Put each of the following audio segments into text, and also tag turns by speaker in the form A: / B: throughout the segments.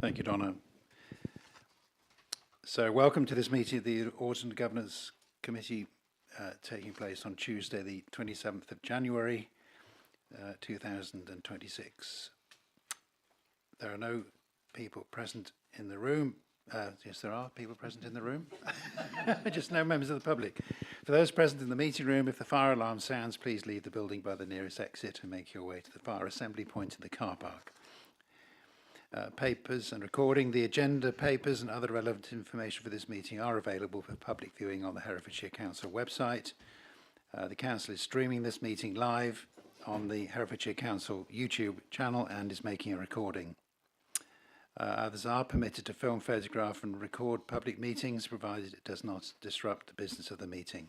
A: Thank you, Donna. So welcome to this meeting of the Audit and Governance Committee taking place on Tuesday, the 27th of January, 2026. There are no people present in the room. Yes, there are people present in the room. Just no members of the public. For those present in the meeting room, if the fire alarm sounds, please leave the building by the nearest exit and make your way to the fire assembly point in the car park. Papers and recording. The agenda, papers and other relevant information for this meeting are available for public viewing on the Herefordshire Council website. The Council is streaming this meeting live on the Herefordshire Council YouTube channel and is making a recording. Others are permitted to film, photograph and record public meetings provided it does not disrupt the business of the meeting.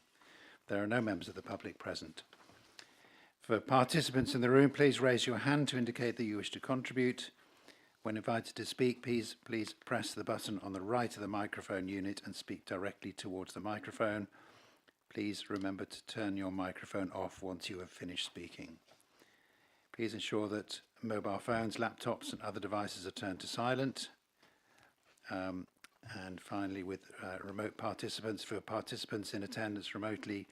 A: There are no members of the public present. For participants in the room, please raise your hand to indicate that you wish to contribute. When invited to speak, please press the button on the right of the microphone unit and speak directly towards the microphone. Please remember to turn your microphone off once you have finished speaking. Please ensure that mobile phones, laptops and other devices are turned to silent. And finally, with remote participants, for participants in attendance remotely,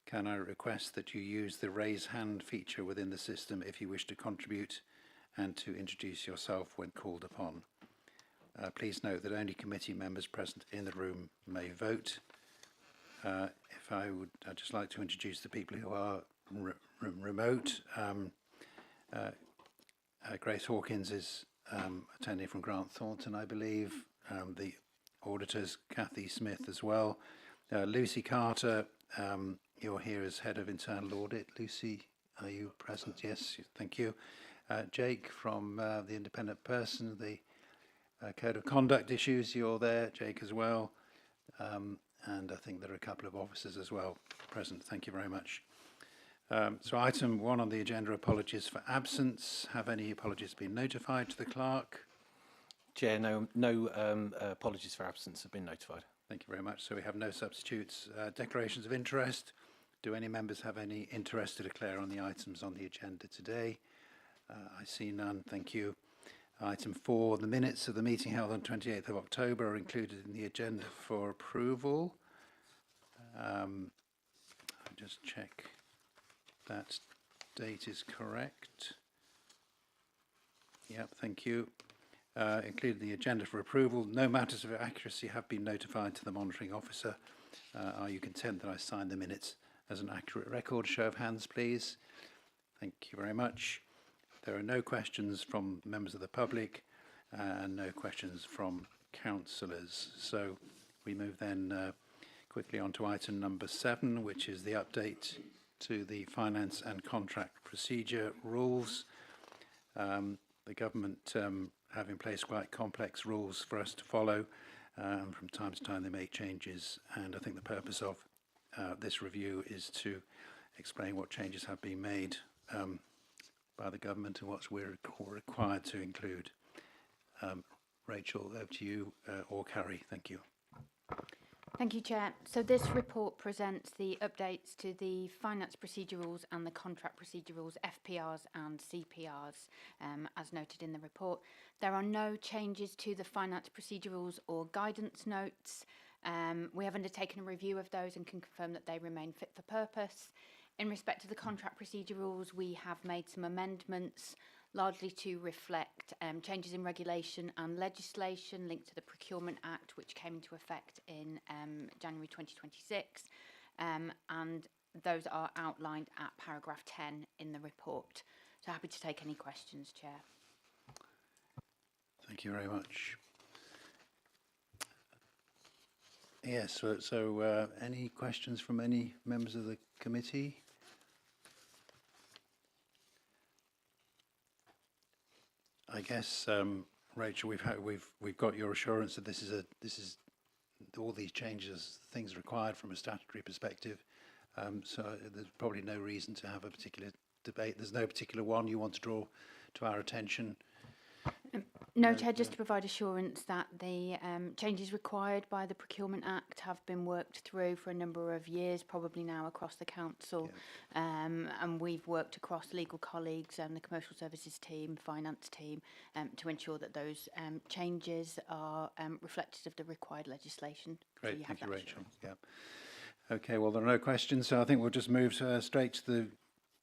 A: can I request that you use the raise hand feature within the system if you wish to contribute and to introduce yourself when called upon. Please note that only committee members present in the room may vote. I'd just like to introduce the people who are remote. Grace Hawkins is attending from Grant Thornton, I believe. The auditors, Kathy Smith as well. Lucy Carter, you're here as Head of Internal Audit. Lucy, are you present? Yes, thank you. Jake from the Independent Person, the Code of Conduct issues, you're there, Jake as well. And I think there are a couple of officers as well present. Thank you very much. So item 1 on the agenda, apologies for absence. Have any apologies been notified to the clerk?
B: Chair, no apologies for absence have been notified.
A: Thank you very much. So we have no substitutes. Declarations of interest. Do any members have any interest to declare on the items on the agenda today? I see none. Thank you. Item 4, the minutes of the meeting held on 28th of October are included in the agenda for approval. I'll just check that date is correct. Yep, thank you. Included in the agenda for approval. No matters of accuracy have been notified to the monitoring officer. Are you content that I sign the minutes as an accurate record? Show of hands, please. Thank you very much. There are no questions from members of the public and no questions from councillors. So we move then quickly on to item number 7, which is the update to the finance and contract procedure rules. The government have in place quite complex rules for us to follow. From time to time they make changes, and I think the purpose of this review is to explain what changes have been made by the government and what we're required to include. Rachel, over to you, or Carrie. Thank you.
C: Thank you, Chair. So this report presents the updates to the finance procedure rules and the contract procedure rules, FPRs and CPRs, as noted in the report. There are no changes to the finance procedure rules or guidance notes. We have undertaken a review of those and can confirm that they remain fit for purpose. In respect to the contract procedure rules, we have made some amendments, largely to reflect changes in regulation and legislation linked to the Procurement Act, which came into effect in January 2026. And those are outlined at paragraph 10 in the report. So happy to take any questions, Chair.
A: Thank you very much. Yes, so any questions from any members of the committee? I guess, Rachel, we've got your assurance that this is all these changes, things required from a statutory perspective. So there's probably no reason to have a particular debate. There's no particular one you want to draw to our attention.
C: No, Chair, just to provide assurance that the changes required by the Procurement Act have been worked through for a number of years, probably now across the council, and we've worked across legal colleagues and the commercial services team, finance team, to ensure that those changes are reflective of the required legislation.
A: Great,
C: So you have
A: thank you,
C: that
A: Rachel.
C: assurance.
A: Yeah. Okay, well, there are no questions, so I think we'll just move straight to the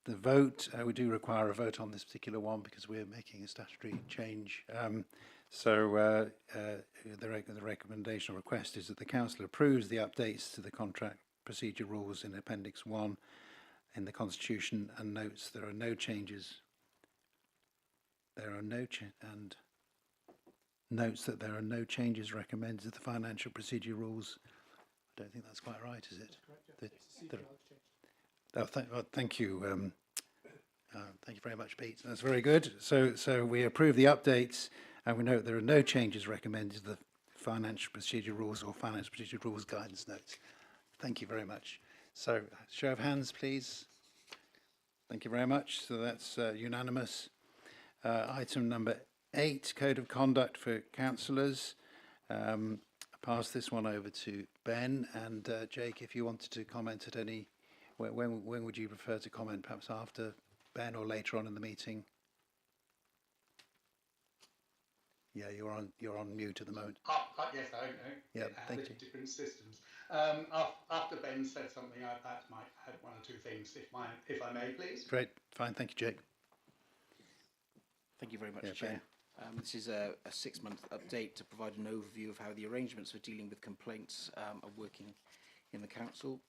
A: vote. We do require a vote on this particular one because we're making a statutory change. The recommendation or request is that the council approves the updates to the contract procedure rules in Appendix 1 in the Constitution and notes there are no changes. And notes that there are no changes recommended to the financial procedure rules. I don't think that's quite right, is it? Thank you. Thank you very much, Pete. That's very good. So we approve the updates, and we note there are no changes recommended to the financial procedure rules or financial procedure rules guidance notes. Thank you very much. So, show of hands, please. Thank you very much. So that's unanimous. Item number 8, Code of Conduct for Councillors. I'll pass this one over to Ben, and Jake, if you wanted to comment at any, when would you prefer to comment? Perhaps after Ben or later on in the meeting? Yeah, you're on mute at the moment.
D: Yes, I don't know.
A: Yeah, thank you.
D: Different systems. After Ben said something, I perhaps might add one or two things, if I may, please.
A: Great, fine, thank you, Jake.
B: Thank you very much,
A: Yeah,
B: Chair. This is a 6-month update to provide an overview of how the arrangements for dealing with complaints are working in the Council.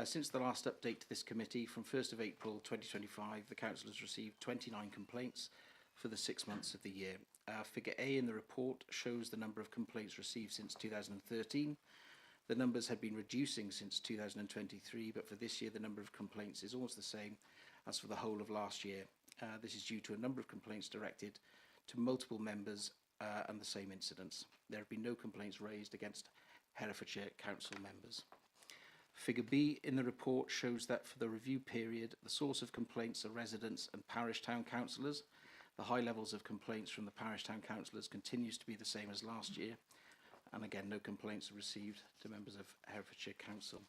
B: Since the last update to this committee, from 1st of April 2025, the Council has received 29 complaints for the 6 months of the year. Figure A in the report shows the number of complaints received since 2013. The numbers have been reducing since 2023, but for this year the number of complaints is almost the same as for the whole of last year. This is due to a number of complaints directed to multiple members and the same incidents. There have been no complaints raised against Herefordshire Council members. Figure B in the report shows that for the review period, the source of complaints are residents and parish town councillors. The high levels of complaints from the parish town councillors continues to be the same as last year. And again, no complaints are received to members of Herefordshire Council.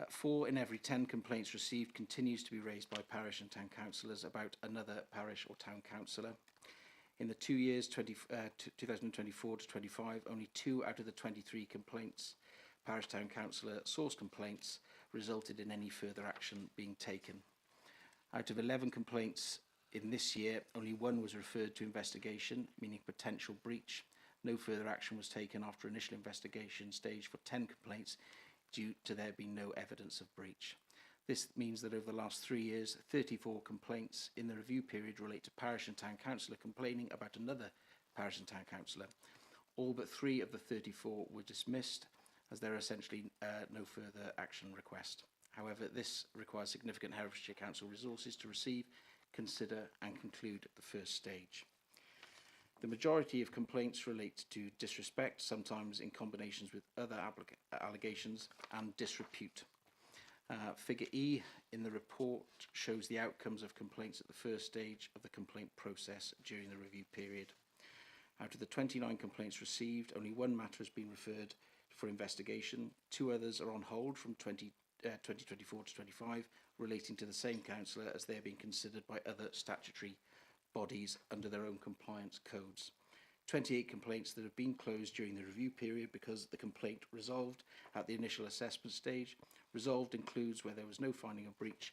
B: 4 in every 10 complaints received continues to be raised by parish and town councillors about another parish or town councillor. In the 2 years, 2024 to 25, only 2 out of the 23 complaints, parish town councillor source complaints, resulted in any further action being taken. Out of 11 complaints in this year, only 1 was referred to investigation, meaning potential breach. No further action was taken after initial investigation stage for 10 complaints due to there being no evidence of breach. This means that over the last 3 years, 34 complaints in the review period relate to parish and town councillor complaining about another parish and town councillor. All but 3 of the 34 were dismissed, as there are essentially no further action request. However, this requires significant Herefordshire Council resources to receive, consider and conclude at the first stage. The majority of complaints relate to disrespect, sometimes in combinations with other allegations, and disrepute. Figure E in the report shows the outcomes of complaints at the first stage of the complaint process during the review period. Out of the 29 complaints received, only 1 matter has been referred for investigation. 2 others are on hold from 2024 to 25, relating to the same councillor, as they are being considered by other statutory bodies under their own compliance codes. 28 complaints that have been closed during the review period because the complaint resolved at the initial assessment stage. Resolved includes where there was no finding of breach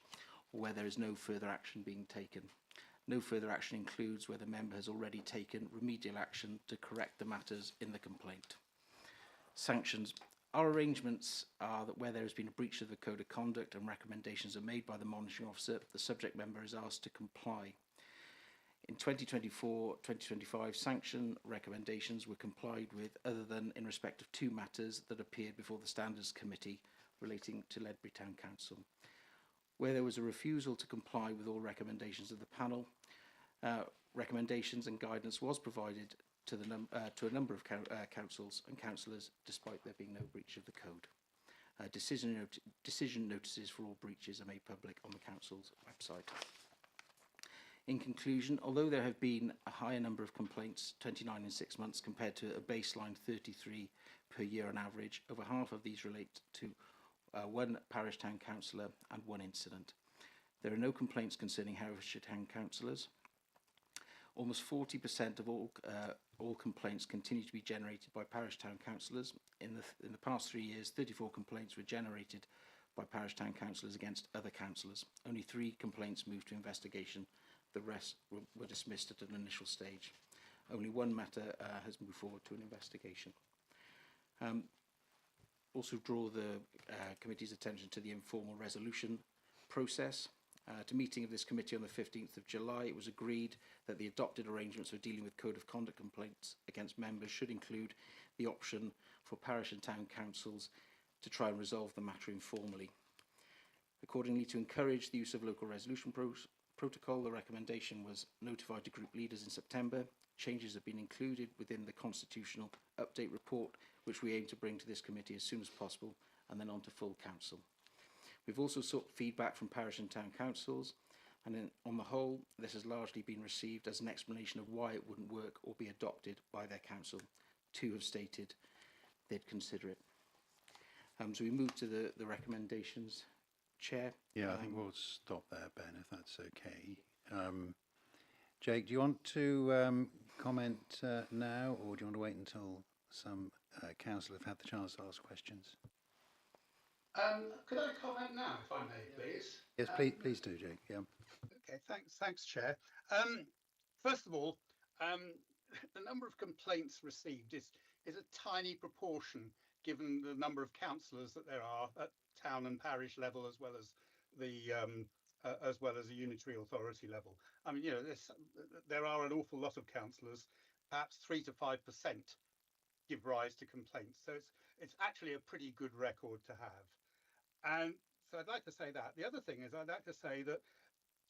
B: or where there is no further action being taken. No further action includes where the member has already taken remedial action to correct the matters in the complaint. Sanctions. Our arrangements are that where there has been a breach of the Code of Conduct and recommendations are made by the monitoring officer, the subject member is asked to comply. In 2024-2025, sanction recommendations were complied with, other than in respect of 2 matters that appeared before the Standards Committee relating to Ledbury Town Council. Where there was a refusal to comply with all recommendations of the panel, recommendations and guidance was provided to a number of councils and councillors, despite there being no breach of the code. Decision notices for all breaches are made public on the council's website. In conclusion, although there have been a higher number of complaints, 29 in 6 months, compared to a baseline 33 per year on average, over half of these relate to one parish town councillor and one incident. There are no complaints concerning Herefordshire town councillors. Almost 40% of all complaints continue to be generated by parish town councillors. In the past 3 years, 34 complaints were generated by parish town councillors against other councillors. Only 3 complaints moved to investigation. The rest were dismissed at an initial stage. Only one matter has moved forward to an investigation. Also draw the committee's attention to the informal resolution process. At a meeting of this committee on the 15th of July, it was agreed that the adopted arrangements for dealing with code of conduct complaints against members should include the option for parish and town councils to try and resolve the matter informally. Accordingly, to encourage the use of local resolution protocol, the recommendation was notified to group leaders in September. Changes have been included within the constitutional update report, which we aim to bring to this committee as soon as possible and then on to full council. We've also sought feedback from parish and town councils, and on the whole, this has largely been received as an explanation of why it wouldn't work or be adopted by their council. 2 have stated they'd consider it. So we move to the recommendations. Chair?
A: Yeah, I think we'll stop there, Ben, if that's okay. Jake, do you want to comment now, or do you want to wait until some council have had the chance to ask questions?
D: Could I comment now, if I may, please?
A: Yes, please do, Jake. Yeah.
D: Okay, thanks, Chair. First of all, the number of complaints received is a tiny proportion given the number of councillors that there are at town and parish level, as well as a unitary authority level. I mean, there are an awful lot of councillors, perhaps 3 to 5% give rise to complaints. So it's actually a pretty good record to have. And so I'd like to say that. The other thing is I'd like to say that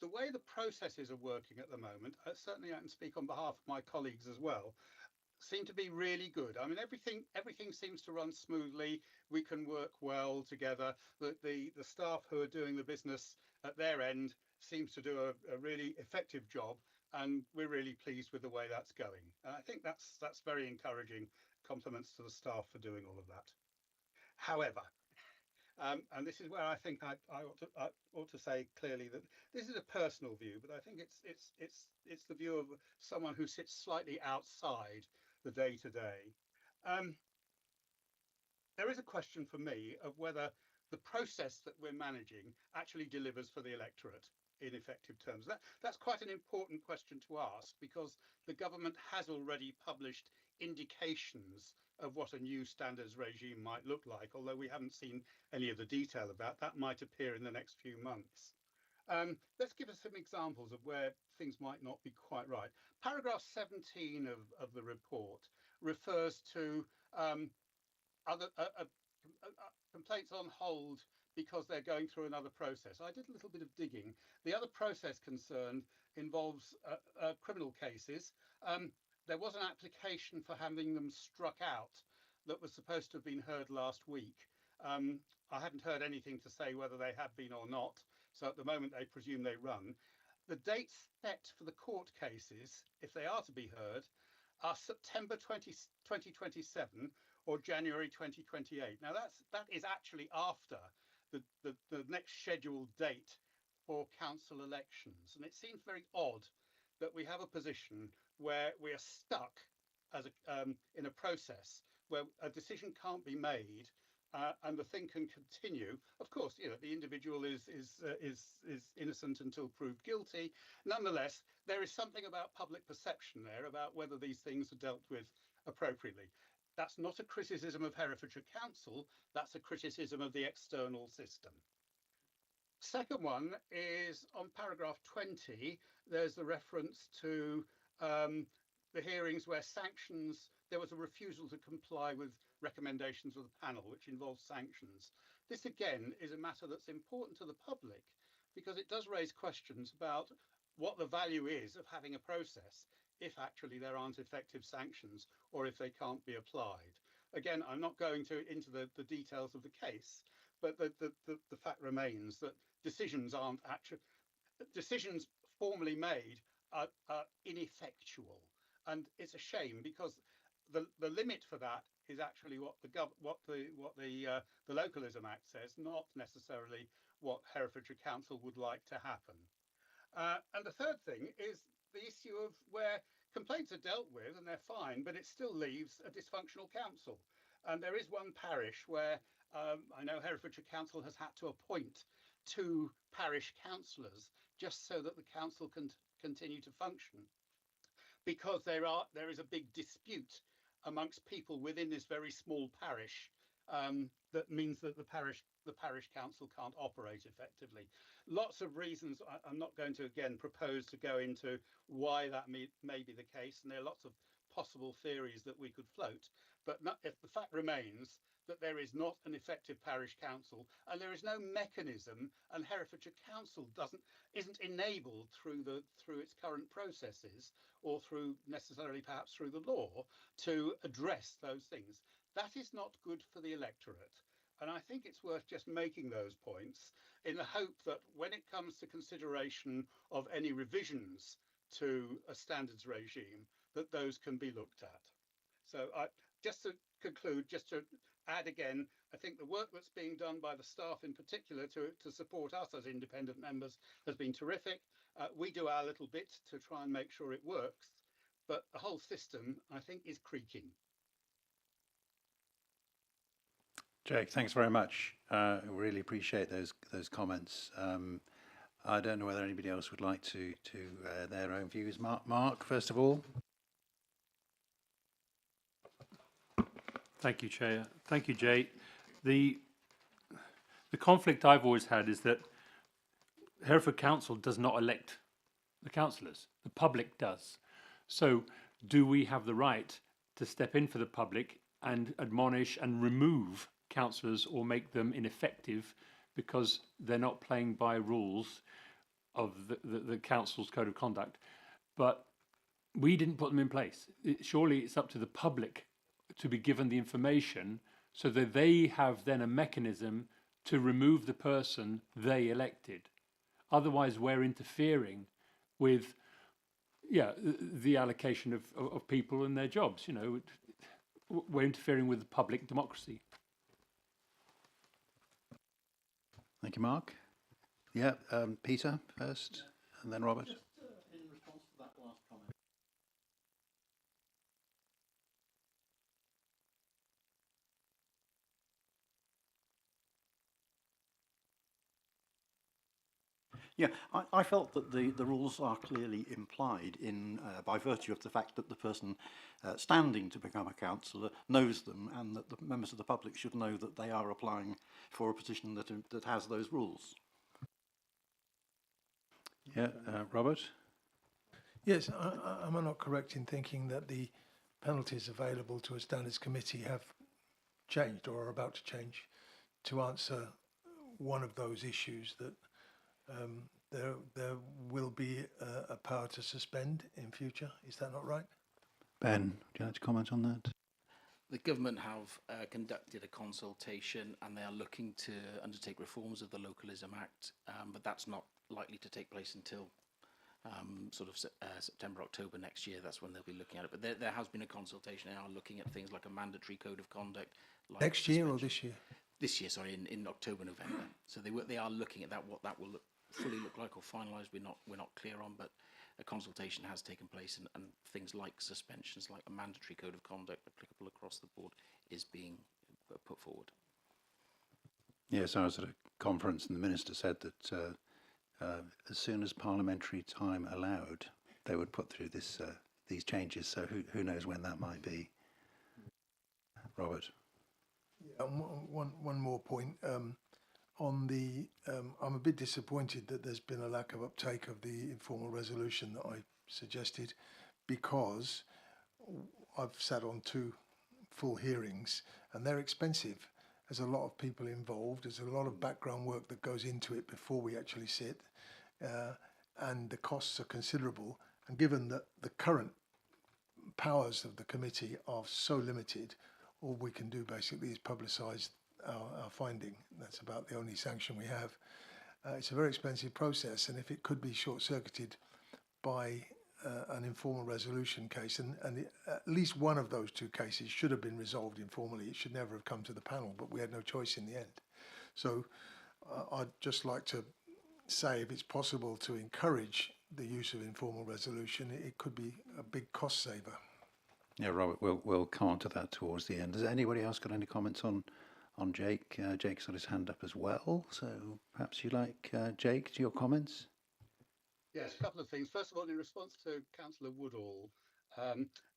D: the way the processes are working at the moment, certainly I can speak on behalf of my colleagues as well, seem to be really good. I mean, everything seems to run smoothly. We can work well together. The staff who are doing the business at their end seems to do a really effective job, and we're really pleased with the way that's going. And I think that's very encouraging. Compliments to the staff for doing all of that. However, and this is where I think I ought to say clearly that this is a personal view, but I think it's the view of someone who sits slightly outside the day-to-day. There is a question for me of whether the process that we're managing actually delivers for the electorate in effective terms. That's quite an important question to ask, because the government has already published indications of what a new standards regime might look like, although we haven't seen any of the detail of that. That might appear in the next few months. Let's give us some examples of where things might not be quite right. Paragraph 17 of the report refers to complaints on hold because they're going through another process. I did a little bit of digging. The other process concerned involves criminal cases. There was an application for having them struck out that was supposed to have been heard last week. I haven't heard anything to say whether they have been or not, so at the moment they presume they run. The dates set for the court cases, if they are to be heard, are September 2027 or January 2028. Now that is actually after the next scheduled date for council elections, and it seems very odd that we have a position where we are stuck as in a process where a decision can't be made and the thing can continue. Of course, the individual is innocent until proved guilty. Nonetheless, there is something about public perception there about whether these things are dealt with appropriately. That's not a criticism of Herefordshire Council, that's a criticism of the external system. Second one is on paragraph 20, there's the reference to the hearings where there was a refusal to comply with recommendations of the panel, which involves sanctions. This again is a matter that's important to the public because it does raise questions about what the value is of having a process if actually there aren't effective sanctions or if they can't be applied. Again, I'm not going into the details of the case, but the fact remains that decisions formally made are ineffectual, and it's a shame because the limit for that is actually what the Localism Act says, not necessarily what Herefordshire Council would like to happen. And the third thing is the issue of where complaints are dealt with and they're fine, but it still leaves a dysfunctional council. And there is one parish where I know Herefordshire Council has had to appoint 2 parish councillors just so that the council can continue to function, because there is a big dispute amongst people within this very small parish, that means that the parish council can't operate effectively. Lots of reasons. I'm not going to again propose to go into why that may be the case, and there are lots of possible theories that we could float. But if the fact remains that there is not an effective parish council and there is no mechanism, and Herefordshire Council isn't enabled through its current processes, or through necessarily perhaps through the law, to address those things. That is not good for the electorate. And I think it's worth just making those points in the hope that when it comes to consideration of any revisions to a standards regime, that those can be looked at. So just to conclude, just to add again, I think the work that's being done by the staff in particular to support us as independent members has been terrific. We do our little bit to try and make sure it works, but the whole system, I think, is creaking.
A: Jake, thanks very much. Really appreciate those comments. I don't know whether anybody else would like to their own views. Mark, first of all.
E: Thank you, Chair. Thank you, Jay. The conflict I've always had is that Hereford Council does not elect the councillors. The public does. So do we have the right to step in for the public and admonish and remove councillors or make them ineffective because they're not playing by rules of the council's code of conduct? But we didn't put them in place. Surely it's up to the public to be given the information so that they have then a mechanism to remove the person they elected. Otherwise, we're interfering with, the allocation of people and their jobs. You know, we're interfering with public democracy.
A: Thank you, Mark. Yeah, Peter first, and then Robert.
F: Just in response to that last comment. Yeah, I felt that the rules are clearly implied in by virtue of the fact that the person standing to become a councillor knows them, and that the members of the public should know that they are applying for a position that has those rules.
A: Yeah, Robert.
G: Yes, am I not correct in thinking that the penalties available to a standards committee have changed or are about to change to answer one of those issues, that there will be a power to suspend in future? Is that not right?
A: Ben, would you like to comment on that?
B: The government have conducted a consultation and they are looking to undertake reforms of the Localism Act, but that's not likely to take place until September, October next year. That's when they'll be looking at it. But there has been a consultation. They are looking at things like a mandatory code of conduct. Like
G: Next year or this year?
B: This year, sorry, in October, November. So they are looking at that, what that will fully look like or finalised. We're not clear on, but a consultation has taken place, and things like suspensions, like a mandatory code of conduct applicable across the board, is being put forward.
A: Yes, I was at a conference and the minister said that as soon as parliamentary time allowed, they would put through these changes. So who knows when that might be. Robert.
G: Yeah, one more point. On the, I'm a bit disappointed that there's been a lack of uptake of the informal resolution that I suggested, because I've sat on 2 full hearings and they're expensive. There's a lot of people involved. There's a lot of background work that goes into it before we actually sit, and the costs are considerable. And given that the current powers of the committee are so limited, all we can do basically is publicise our finding. That's about the only sanction we have. It's a very expensive process, and if it could be short-circuited by an informal resolution case, and at least one of those two cases should have been resolved informally. It should never have come to the panel, but we had no choice in the end. So I'd just like to say, if it's possible to encourage the use of informal resolution, it could be a big cost saver.
A: Yeah, Robert, we'll come on to that towards the end. Has anybody else got any comments on Jake? Jake's got his hand up as well, so perhaps you like, Jake, to your comments?
D: Yes, a couple of things. First of all, in response to Councillor Woodall,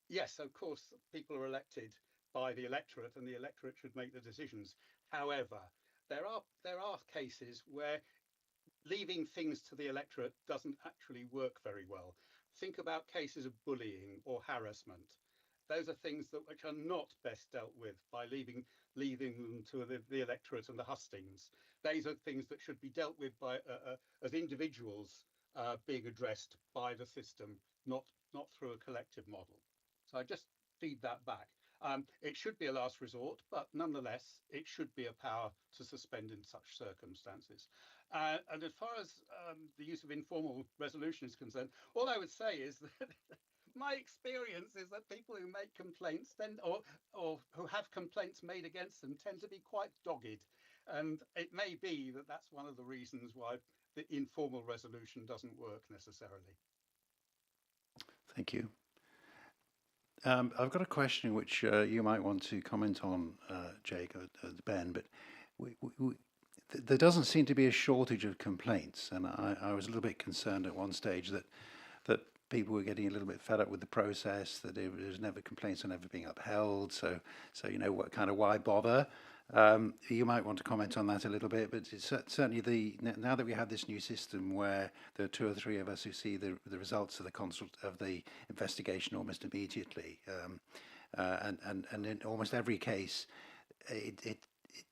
D: yes, of course, people are elected by the electorate, and the electorate should make the decisions. However, there are cases where leaving things to the electorate doesn't actually work very well. Think about cases of bullying or harassment. Those are things which are not best dealt with by leaving them to the electorate and the hustings. These are things that should be dealt with by as individuals being addressed by the system, not through a collective model. So I just feed that back. It should be a last resort, but nonetheless, it should be a power to suspend in such circumstances. And as far as the use of informal resolution is concerned, all I would say is that my experience is that people who make complaints or who have complaints made against them tend to be quite dogged. And it may be that that's one of the reasons why the informal resolution doesn't work necessarily.
A: Thank you. I've got a question which you might want to comment on, Jake or Ben, but there doesn't seem to be a shortage of complaints, and I was a little bit concerned at one stage that people were getting a little bit fed up with the process, that there's never complaints on ever being upheld. So you know, what kind of, why bother? You might want to comment on that a little bit, but it's certainly now that we have this new system where there are 2 or 3 of us who see the results of the investigation almost immediately, and in almost every case,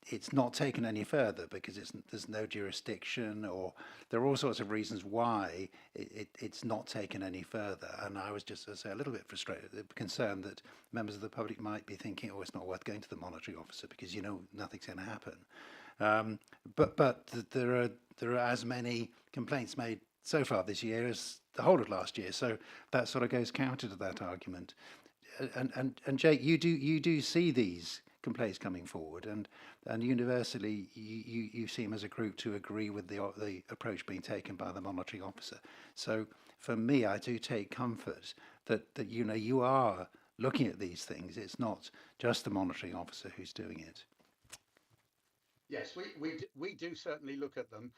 A: it's not taken any further because there's no jurisdiction, or there are all sorts of reasons why it's not taken any further. And I was just, as I say, a little bit frustrated, concerned that members of the public might be thinking, oh, it's not worth going to the monitoring officer because you know nothing's going to happen. But there are as many complaints made so far this year as the whole of last year, so that sort of goes counter to that argument. And Jake, you do see these complaints coming forward, and universally you seem as a group to agree with the approach being taken by the monitoring officer. So for me, I do take comfort that you know you are looking at these things. It's not just the monitoring officer who's doing it.
D: Yes, we do certainly look at them.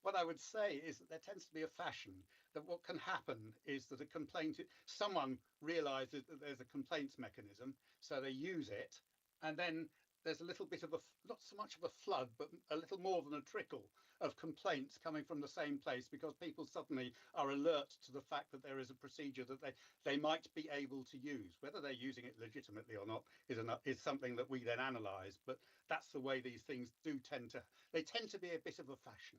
D: What I would say is that there tends to be a fashion that what can happen is that someone realizes that there's a complaints mechanism, so they use it, and then there's a little bit of not so much of a flood, but a little more than a trickle of complaints coming from the same place, because people suddenly are alert to the fact that there is a procedure that they might be able to use. Whether they're using it legitimately or not is something that we then analyse. But that's the way these things tend to be a bit of a fashion.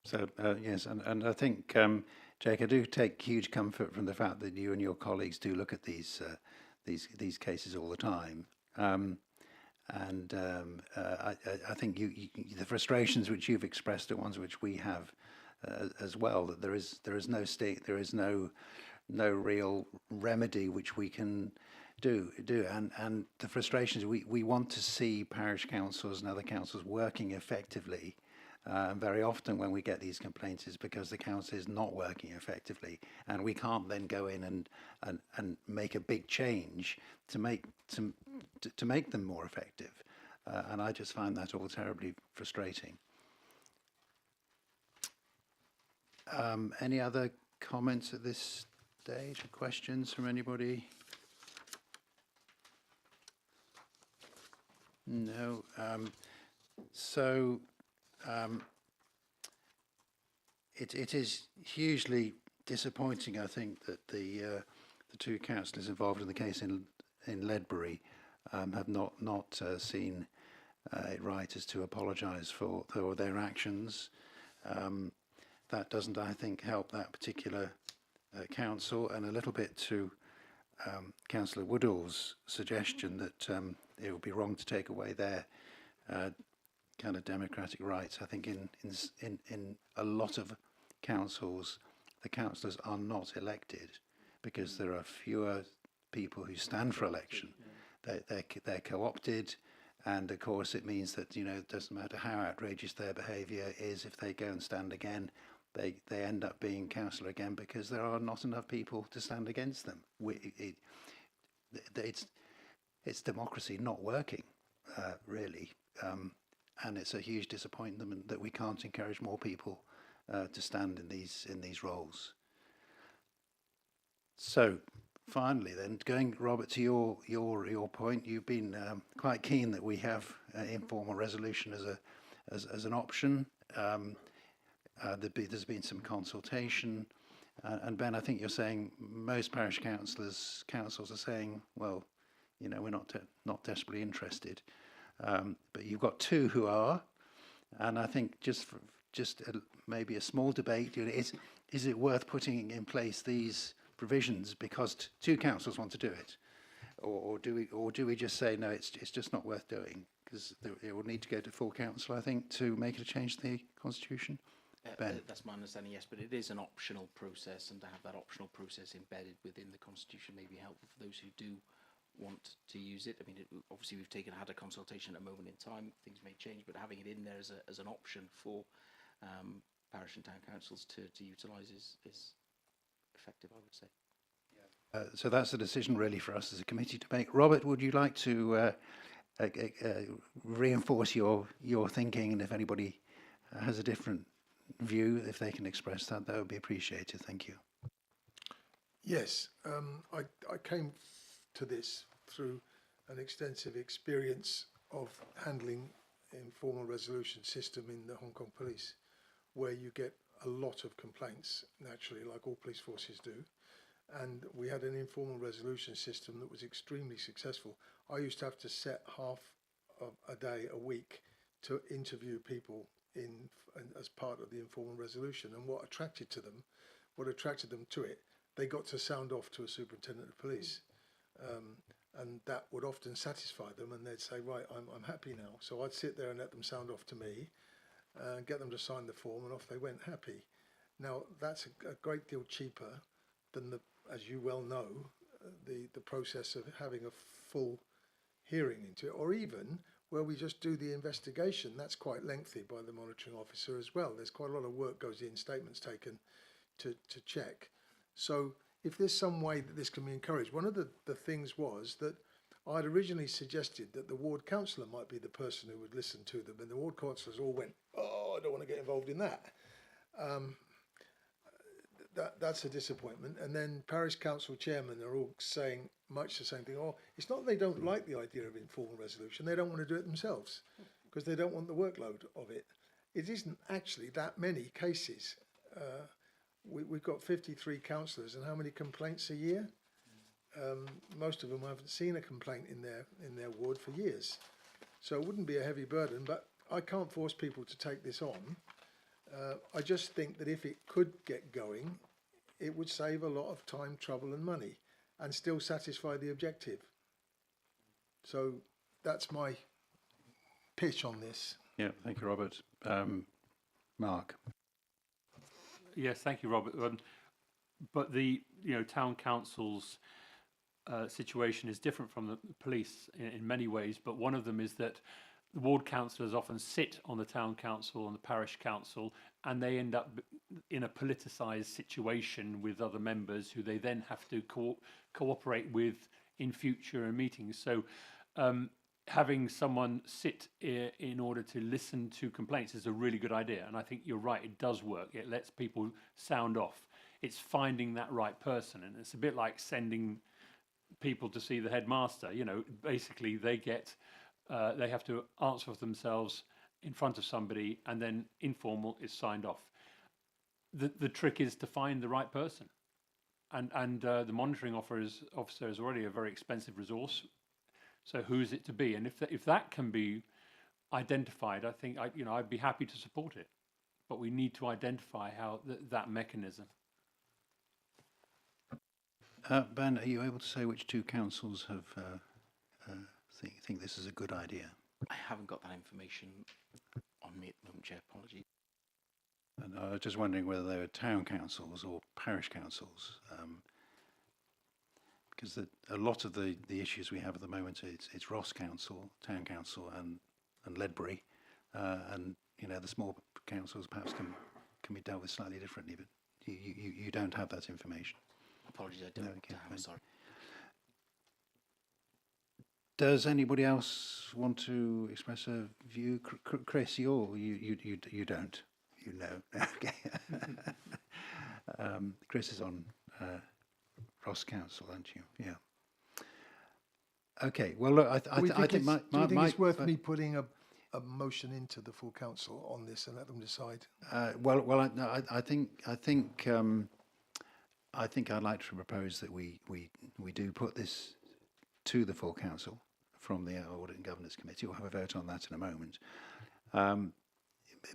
A: So yes, and I think, Jake, I do take huge comfort from the fact that you and your colleagues do look at these cases all the time. I think the frustrations which you've expressed are ones which we have as well. That there is no real remedy which we can do, and the frustrations, we want to see parish councils and other councils working effectively. Very often when we get these complaints is because the council is not working effectively, and we can't then go in and make a big change to make them more effective. And I just find that all terribly frustrating. Any other comments at this stage, or questions from anybody? No. It is hugely disappointing, I think, that the 2 councillors involved in the case in Ledbury have not seen it right as to apologise for their actions. That doesn't, I think, help that particular council, and a little bit to Councillor Woodall's suggestion that it would be wrong to take away their kind of democratic rights. I think in a lot of councils, the councillors are not elected because there are fewer people who stand for election. They're co-opted, and of course it means that, you know, it doesn't matter how outrageous their behaviour is, if they go and stand again, they end up being councillor again because there are not enough people to stand against them. It's democracy not working, really, and it's a huge disappointment that we can't encourage more people to stand in these roles. So, finally, then, going, Robert, to your point, you've been quite keen that we have informal resolution as an option. There's been some consultation, and Ben, I think you're saying most parish councils are saying, well, you know, we're not desperately interested, but you've got two who are, and I think maybe a small debate. You know, is it worth putting in place these provisions because two councils want to do it, or do we just say no? It's just not worth doing because it will need to go to full council, I think, to make it a change to the constitution. Ben.
B: That's my understanding, yes, but it is an optional process, and to have that optional process embedded within the constitution may be helpful for those who do want to use it. I mean, obviously we've had a consultation at a moment in time. Things may change, but having it in there as an option for parish and town councils to utilise is effective, I would say.
A: So that's a decision really for us as a committee to make. Robert, would you like to reinforce your thinking, and if anybody has a different view, if they can express that would be appreciated. Thank you.
G: Yes, I came to this through an extensive experience of handling informal resolution system in the Hong Kong Police, where you get a lot of complaints, naturally, like all police forces do. And we had an informal resolution system that was extremely successful. I used to have to set half of a day a week to interview people as part of the informal resolution. And what attracted them to it, they got to sound off to a superintendent of police. And that would often satisfy them, and they'd say, right, I'm happy now. So I'd sit there and let them sound off to me, get them to sign the form, and off they went happy. Now, that's a great deal cheaper than, as you well know, the process of having a full hearing into it, or even where we just do the investigation. That's quite lengthy by the monitoring officer as well. There's quite a lot of work goes in, statements taken to check. So if there's some way that this can be encouraged, one of the things was that I'd originally suggested that the ward councillor might be the person who would listen to them, and the ward councillors all went, oh, I don't want to get involved in that. That's a disappointment. And then parish council chairmen are all saying much the same thing. Oh, it's not that they don't like the idea of informal resolution, they don't want to do it themselves because they don't want the workload of it. It isn't actually that many cases. We've got 53 councillors, and how many complaints a year? Most of them haven't seen a complaint in their ward for years. So it wouldn't be a heavy burden, but I can't force people to take this on. I just think that if it could get going, it would save a lot of time, trouble and money and still satisfy the objective. So that's my pitch on this.
A: Yeah, thank you, Robert. Mark.
E: Yes, thank you, Robert. But the town council's situation is different from the police in many ways. But one of them is that the ward councillors often sit on the town council and the parish council, and they end up in a politicised situation with other members who they then have to cooperate with in future meetings. So having someone sit in order to listen to complaints is a really good idea. And I think you're right, it does work. It lets people sound off. It's finding that right person. And it's a bit like sending people to see the headmaster. Basically they have to answer for themselves in front of somebody, and then informal is signed off. The trick is to find the right person. And the monitoring officer is already a very expensive resource. So who is it to be? And if that can be identified, I think I'd be happy to support it. But we need to identify how that mechanism.
A: Ben, are you able to say which two councils have think this is a good idea?
B: I haven't got that information on me at the moment, Chair. Apologies.
A: And I was just wondering whether they were town councils or parish councils, because a lot of the issues we have at the moment, it's Ross Council, Town Council, and Ledbury, and you know the small councils perhaps can be dealt with slightly differently, but you don't have that information.
B: Apologies, I don't.
A: Okay,
B: I'm
A: fine.
B: sorry.
A: Does anybody else want to express a view? Chris, you don't. You know. Okay. Chris is on Ross Council, aren't you? Yeah. Okay. Well, look, I think
G: do you think it's worth
A: but-
G: me putting a motion into the full council on this and let them decide?
A: I think I'd like to propose that we do put this to the full council from the Audit and Governance Committee. We'll have a vote on that in a moment.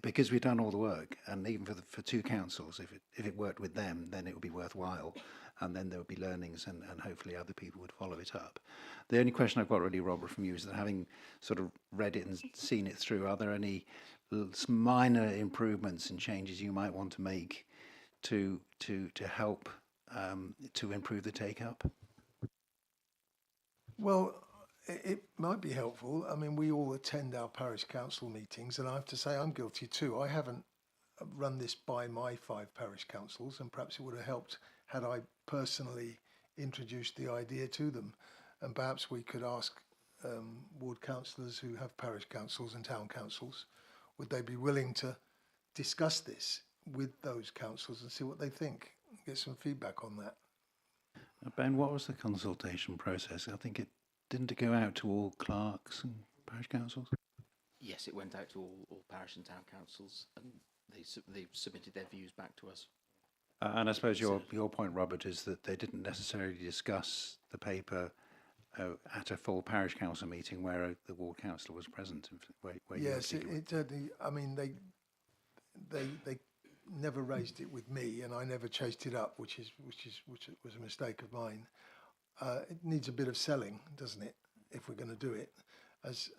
A: Because we've done all the work, and even for two councils, if it worked with them, then it would be worthwhile, and then there would be learnings, and hopefully other people would follow it up. The only question I've got really, Robert, from you is that having sort of read it and seen it through, are there any minor improvements and changes you might want to make to help to improve the take-up?
G: Well, it might be helpful. I mean, we all attend our parish council meetings, and I have to say I'm guilty too. I haven't run this by my 5 parish councils, and perhaps it would have helped had I personally introduced the idea to them. And perhaps we could ask ward councillors who have parish councils and town councils, would they be willing to discuss this with those councils and see what they think, get some feedback on that.
A: Ben, what was the consultation process? I think didn't it go out to all clerks and parish councils?
B: Yes, it went out to all parish and town councils, and they submitted their views back to us.
A: And I suppose your point, Robert, is that they didn't necessarily discuss the paper at a full parish council meeting where the ward councillor was present.
G: Yes, I mean, they never raised it with me, and I never chased it up, which was a mistake of mine. It needs a bit of selling, doesn't it? If we're going to do it, as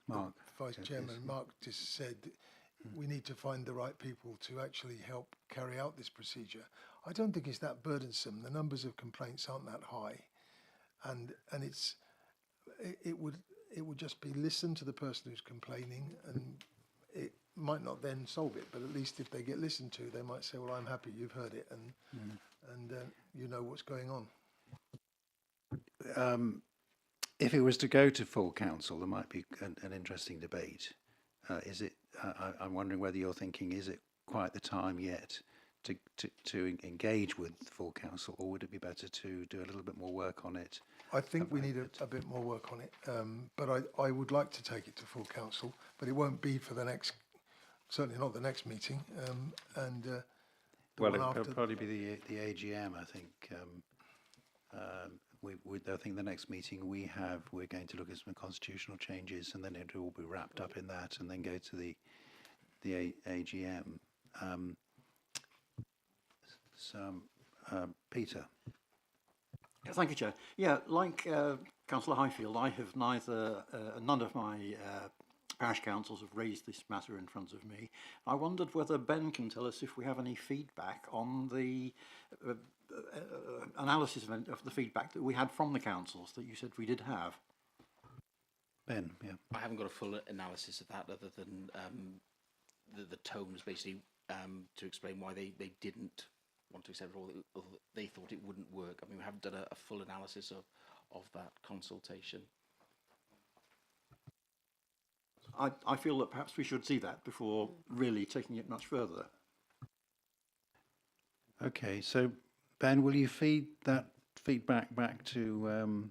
A: Mark,
G: Vice Chairman Mark just said, we need to find the right people to actually help carry out this procedure. I don't think it's that burdensome. The numbers of complaints aren't that high, and it would just be listen to the person who's complaining, and it might not then solve it, but at least if they get listened to, they might say, well, I'm happy you've heard it, and you know what's going on.
A: If it was to go to full council, there might be an interesting debate. I'm wondering whether you're thinking, is it quite the time yet to engage with full council, or would it be better to do a little bit more work on it?
G: I think we need a bit more work on it, but I would like to take it to full council, but it won't be for the next, certainly not the next meeting, and the
A: Well,
G: one
A: it'll
G: after.
A: probably be the AGM, I think. I think the next meeting we're going to look at some constitutional changes, and then it will be wrapped up in that, and then go to the AGM. Peter.
F: Thank you, Chair. Yeah, like Councillor Highfield, I have none of my parish councils have raised this matter in front of me. I wondered whether Ben can tell us if we have any feedback on the analysis of the feedback that we had from the councils that you said we did have.
A: Ben, yeah.
B: I haven't got a full analysis of that, other than the tone was basically to explain why they didn't want to accept it, or they thought it wouldn't work. I mean, we haven't done a full analysis of that consultation.
F: I feel that perhaps we should see that before really taking it much further.
A: Okay, so Ben, will you feed that feedback back to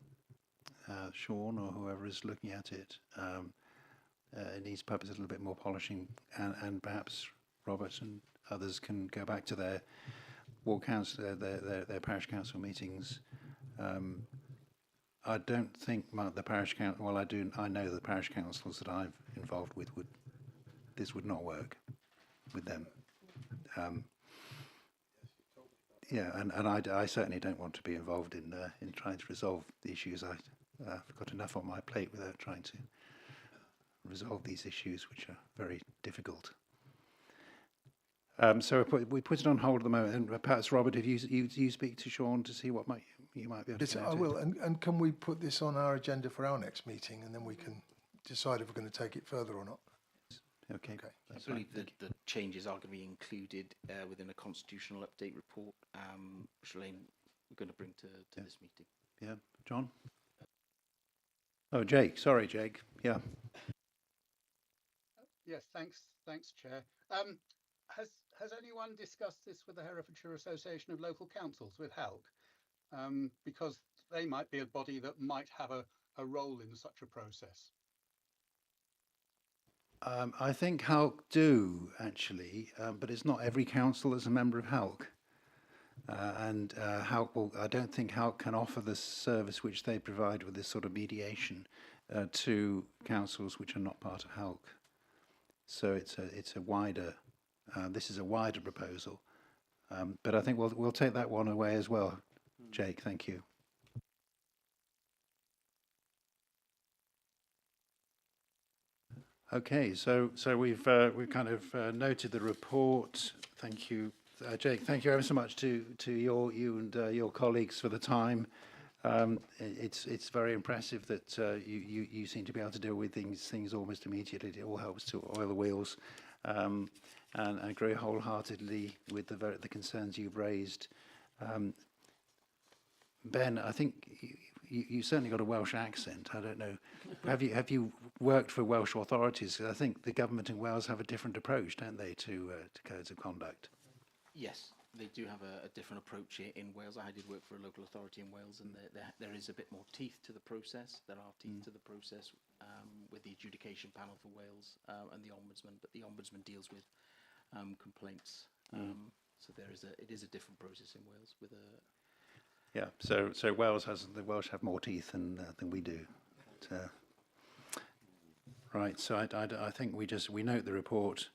A: Sean or whoever is looking at it? It needs perhaps a little bit more polishing, and perhaps Robert and others can go back to their ward council, their parish council meetings. I don't think the parish council. Well, I know the parish councils that I've involved with this would not work with them. Yeah, and I certainly don't want to be involved in trying to resolve the issues. I've got enough on my plate without trying to resolve these issues, which are very difficult. So we put it on hold at the moment, and perhaps Robert, if you speak to Sean to see what you might be able to
G: This,
A: get
G: I
A: into.
G: will. And can we put this on our agenda for our next meeting, and then we can decide if we're going to take it further or not?
A: Okay.
G: Okay.
B: I believe that the changes are going to be included within a constitutional update report, which Elaine, we're going to bring to this meeting.
A: Yeah, John? Oh, Jake. Sorry, Jake. Yeah.
D: Yes, thanks, Chair. Has anyone discussed this with the Herefordshire Association of Local Councils, with HALC? Because they might be a body that might have a role in such a process.
A: I think HALC do, actually, but it's not every council that's a member of HALC. And HALC I don't think HALC can offer the service which they provide with this sort of mediation to councils which are not part of HALC. So it's a wider, this is a wider proposal. But I think we'll take that one away as well. Jake, thank you. Okay, so we've kind of noted the report. Thank you, Jake. Thank you ever so much to you and your colleagues for the time. It's very impressive that you seem to be able to deal with things almost immediately. It all helps to oil the wheels, and I agree wholeheartedly with the concerns you've raised. Ben, I think you certainly got a Welsh accent. I don't know. Have you worked for Welsh authorities? I think the government in Wales have a different approach, don't they, to codes of conduct?
B: Yes, they do have a different approach in Wales. I did work for a local authority in Wales, and there is a bit more teeth to the process. There are teeth to the process with the adjudication panel for Wales and the Ombudsman, but the Ombudsman deals with complaints. So it is a different process in Wales with a.
A: Yeah. So the Welsh have more teeth than we do. But, right. So I think we note the report.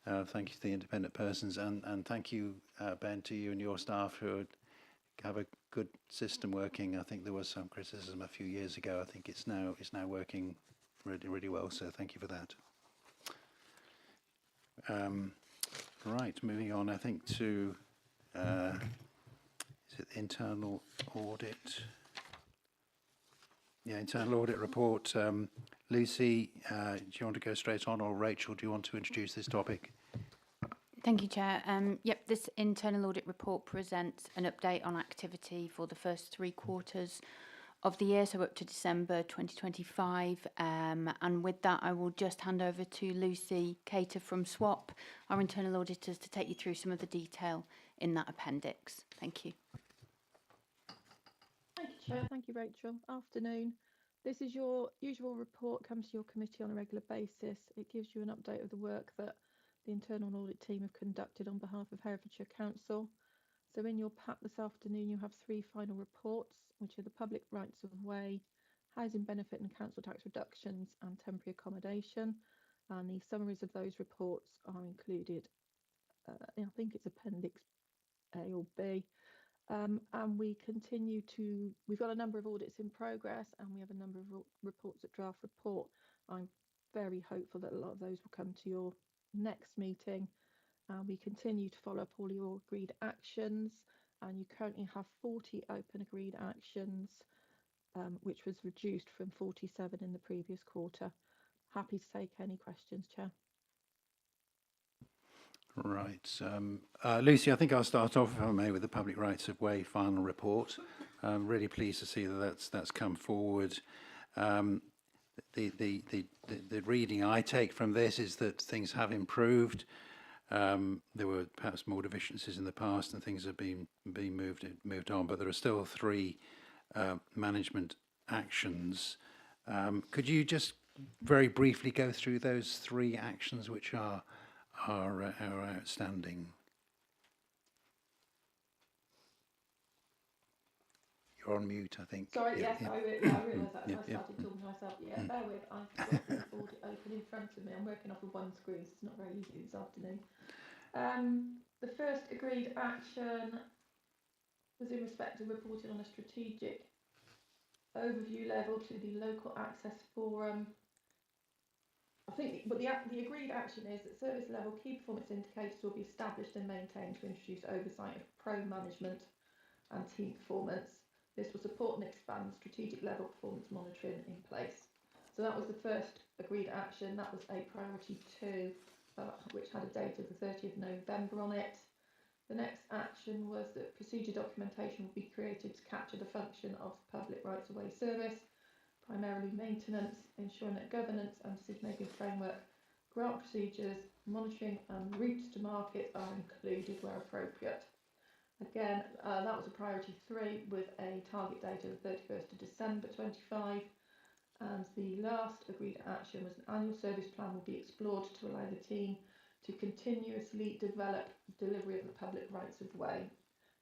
A: Thank you to the independent persons, and thank you, Ben, to you and your staff who have a good system working. I think there was some criticism a few years ago. I think it's now working really, really well. So thank you for that. Right, moving on. I think to is it internal audit? Yeah, internal audit report. Lucy, do you want to go straight on, or Rachel, do you want to introduce this topic?
C: Thank you, Chair. Yep, this internal audit report presents an update on activity for the first 3 quarters of the year, so up to December 2025. And with that, I will just hand over to Lucy Cater from SWAP, our internal auditors, to take you through some of the detail in that appendix. Thank you.
H: Thank you, Chair. Thank you, Rachel. Afternoon. This is your usual report, comes to your committee on a regular basis. It gives you an update of the work that the internal audit team have conducted on behalf of Herefordshire Council. So in your pack this afternoon, you have 3 final reports, which are the public rights of way, housing benefit and council tax reductions, and temporary accommodation. And the summaries of those reports are included, I think it's Appendix A or B. And we've got a number of audits in progress, and we have a number of reports at draft report. I'm very hopeful that a lot of those will come to your next meeting. We continue to follow up all your agreed actions, and you currently have 40 open agreed actions, which was reduced from 47 in the previous quarter. Happy to take any questions, Chair.
A: Right. Lucy, I think I'll start off, if I may, with the Public Rights of Way final report. I'm really pleased to see that that's come forward. The reading I take from this is that things have improved. There were perhaps more deficiencies in the past, and things have been moved on, but there are still 3 management actions. Could you just very briefly go through those 3 actions which are outstanding? You're on mute, I think.
H: Sorry,
A: yeah,
H: yes,
A: yeah.
H: I realised that as I
A: Yeah.
H: started talking to myself. Yeah, bear with, I've got the audit open in front of me. I'm working off of one screen, so it's not very easy this afternoon. The first agreed action was in respect of reporting on a strategic overview level to the local access forum. I think, but the agreed action is that service level key performance indicators will be established and maintained to introduce oversight of pro management and team performance. This will support and expand strategic level performance monitoring in place. So that was the first agreed action. That was a priority 2, which had a date of the 30th of November on it. The next action was that procedure documentation will be created to capture the function of the public rights of way service, primarily maintenance, ensuring that governance and decision-making framework, grant procedures, monitoring and routes to market are included where appropriate. Again, that was a priority 3 with a target date of the 31st of December 25. And the last agreed action was an annual service plan will be explored to allow the team to continuously develop delivery of the public rights of way.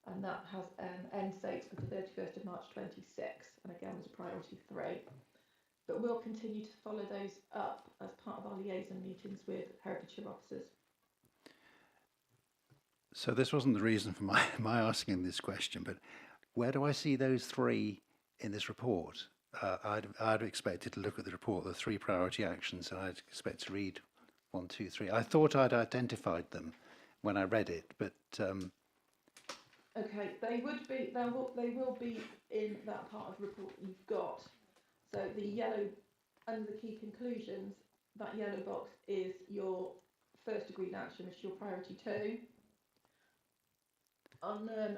H: And that has an end date of the 31st of March 26, and again was a priority 3. But we'll continue to follow those up as part of our liaison meetings with Herefordshire officers.
A: So this wasn't the reason for my asking this question, but where do I see those 3 in this report? I'd expected to look at the report, the 3 priority actions, and I'd expect to read 1, 2, 3. I thought I'd identified them when I read it, but
H: okay, they will be in that part of the report you've got. So the yellow and the key conclusions, that yellow box is your first agreed action, which is your priority 2. And then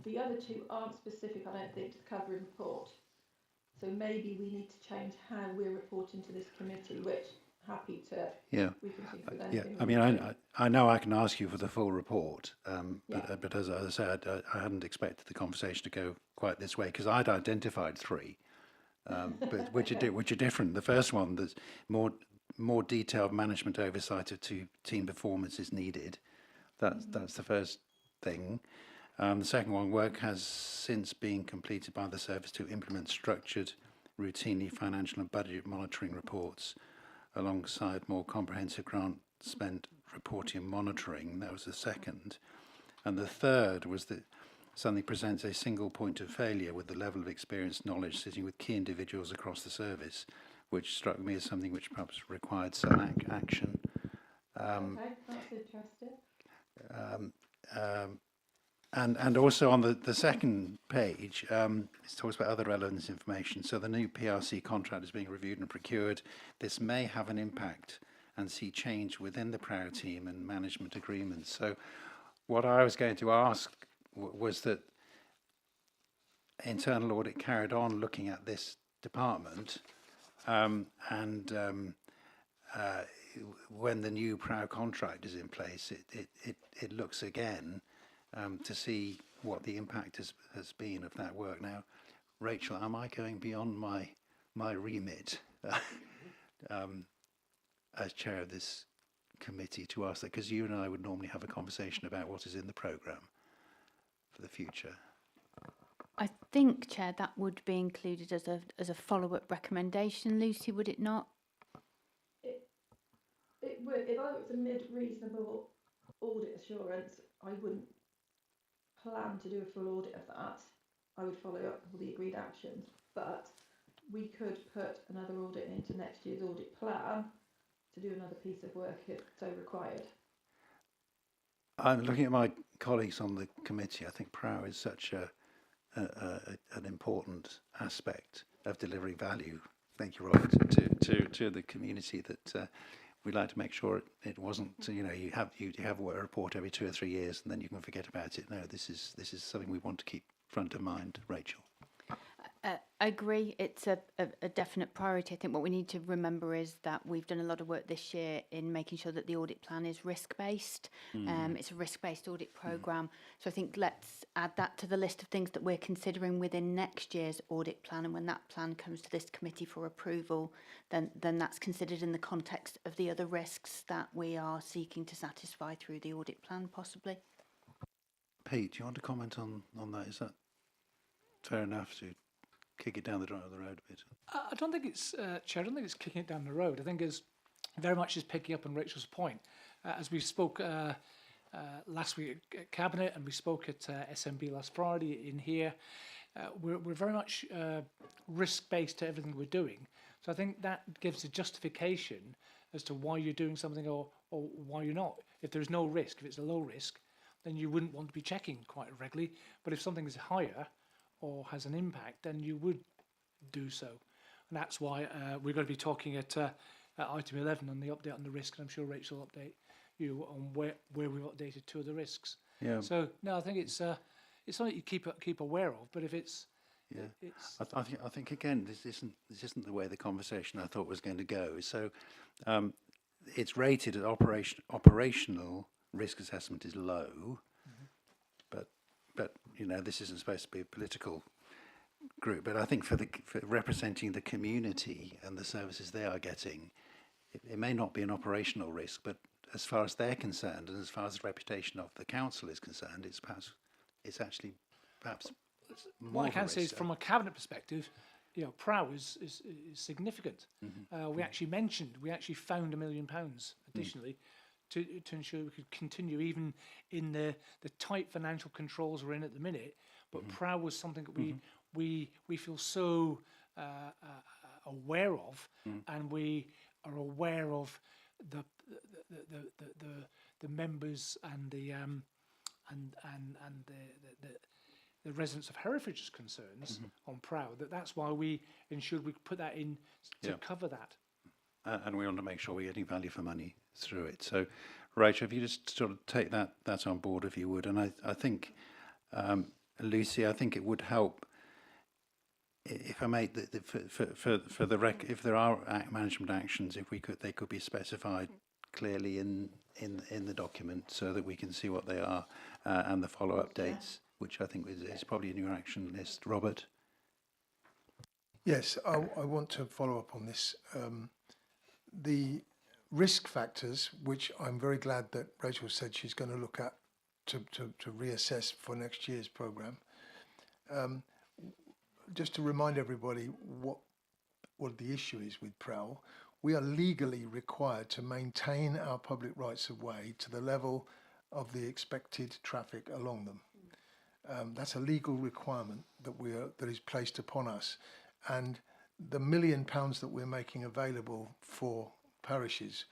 H: the other 2 aren't specific, I don't think, to the covering report. So maybe we need to change how we're reporting to this committee, which happy to.
A: yeah,
H: We can see for them.
A: yeah. I mean, I know I can ask you for the full report,
H: Yeah.
A: but as I said, I hadn't expected the conversation to go quite this way because I'd identified 3, but which are different. The first one, there's more detailed management oversight of team performance is needed. That's the first thing. The second one, work has since been completed by the service to implement structured, routinely financial and budget monitoring reports alongside more comprehensive grant spent reporting and monitoring. That was the second. And the third was that something presents a single point of failure with the level of experience and knowledge sitting with key individuals across the service, which struck me as something which perhaps required some action.
H: Okay, that's interesting.
A: And also on the second page, it talks about other relevant information. So the new PRC contract is being reviewed and procured. This may have an impact and see change within the Prow team and management agreements. So what I was going to ask was that internal audit carried on looking at this department when the new Prow contract is in place, it looks again to see what the impact has been of that work. Now, Rachel, am I going beyond my remit as chair of this committee to ask that? Because you and I would normally have a conversation about what is in the programme for the future.
C: I think, Chair, that would be included as a follow-up recommendation, Lucy, would it not?
H: It would. If I was a mid-reasonable audit assurance, I wouldn't plan to do a full audit of that. I would follow up with the agreed actions, but we could put another audit into next year's audit plan to do another piece of work if so required.
A: I'm looking at my colleagues on the committee. I think Prow is such an important aspect of delivering value. Thank you, Robert, to the community that we'd like to make sure it wasn't. You have a report every 2 or 3 years and then you can forget about it. No, this is something we want to keep front of mind, Rachel.
C: I agree. It's a definite priority. I think what we need to remember is that we've done a lot of work this year in making sure that the audit plan is risk-based. It's a risk-based audit programme. So I think let's add that to the list of things that we're considering within next year's audit plan. And when that plan comes to this committee for approval, then that's considered in the context of the other risks that we are seeking to satisfy through the audit plan, possibly.
A: Pete, do you want to comment on that? Is that fair enough to kick it down the road a bit?
I: I don't think it's, Chair, I don't think it's kicking it down the road. I think it's very much is picking up on Rachel's point. As we spoke last week at Cabinet, and we spoke at SMB last Friday in here. We're very much risk-based to everything we're doing. So I think that gives a justification as to why you're doing something or why you're not. If there's no risk, if it's a low risk, then you wouldn't want to be checking quite regularly. But if something is higher or has an impact, then you would do so. And that's why we're going to be talking at item 11 on the update on the risk, and I'm sure Rachel will update you on where we've updated two of the risks.
A: Yeah.
I: So no, I think it's something you keep aware of. But if it's
A: I think again, this isn't the way the conversation I thought was going to go. So, it's rated as operational risk assessment is low, but you know, this isn't supposed to be a political group. But I think for representing the community and the services they are getting, it may not be an operational risk, but as far as they're concerned and as far as the reputation of the council is concerned, it's actually perhaps more.
I: What I can say is, from a cabinet perspective, you know, PROW is significant. We actually found £1 million additionally to ensure we could continue even in the tight financial controls we're in at the minute. But PROW was something that we feel so aware of, and we are aware of the members and the residents of Herefordshire's concerns on PROW. That's why we ensured we put that in to cover that.
A: And we want to make sure we're getting value for money through it. So, Rachel, if you just sort of take that on board, if you would. And I think, Lucy, I think it would help if I made for the if there are management actions, they could be specified clearly in the document so that we can see what they are, and the follow-up dates, which I think is probably in your action list. Robert?
G: Yes, I want to follow up on this. The risk factors, which I'm very glad that Rachel said she's going to look at to reassess for next year's programme. Just to remind everybody what the issue is with PREL, we are legally required to maintain our public rights of way to the level of the expected traffic along them. That's a legal requirement that is placed upon us, and the £1 million that we're making available for parishes,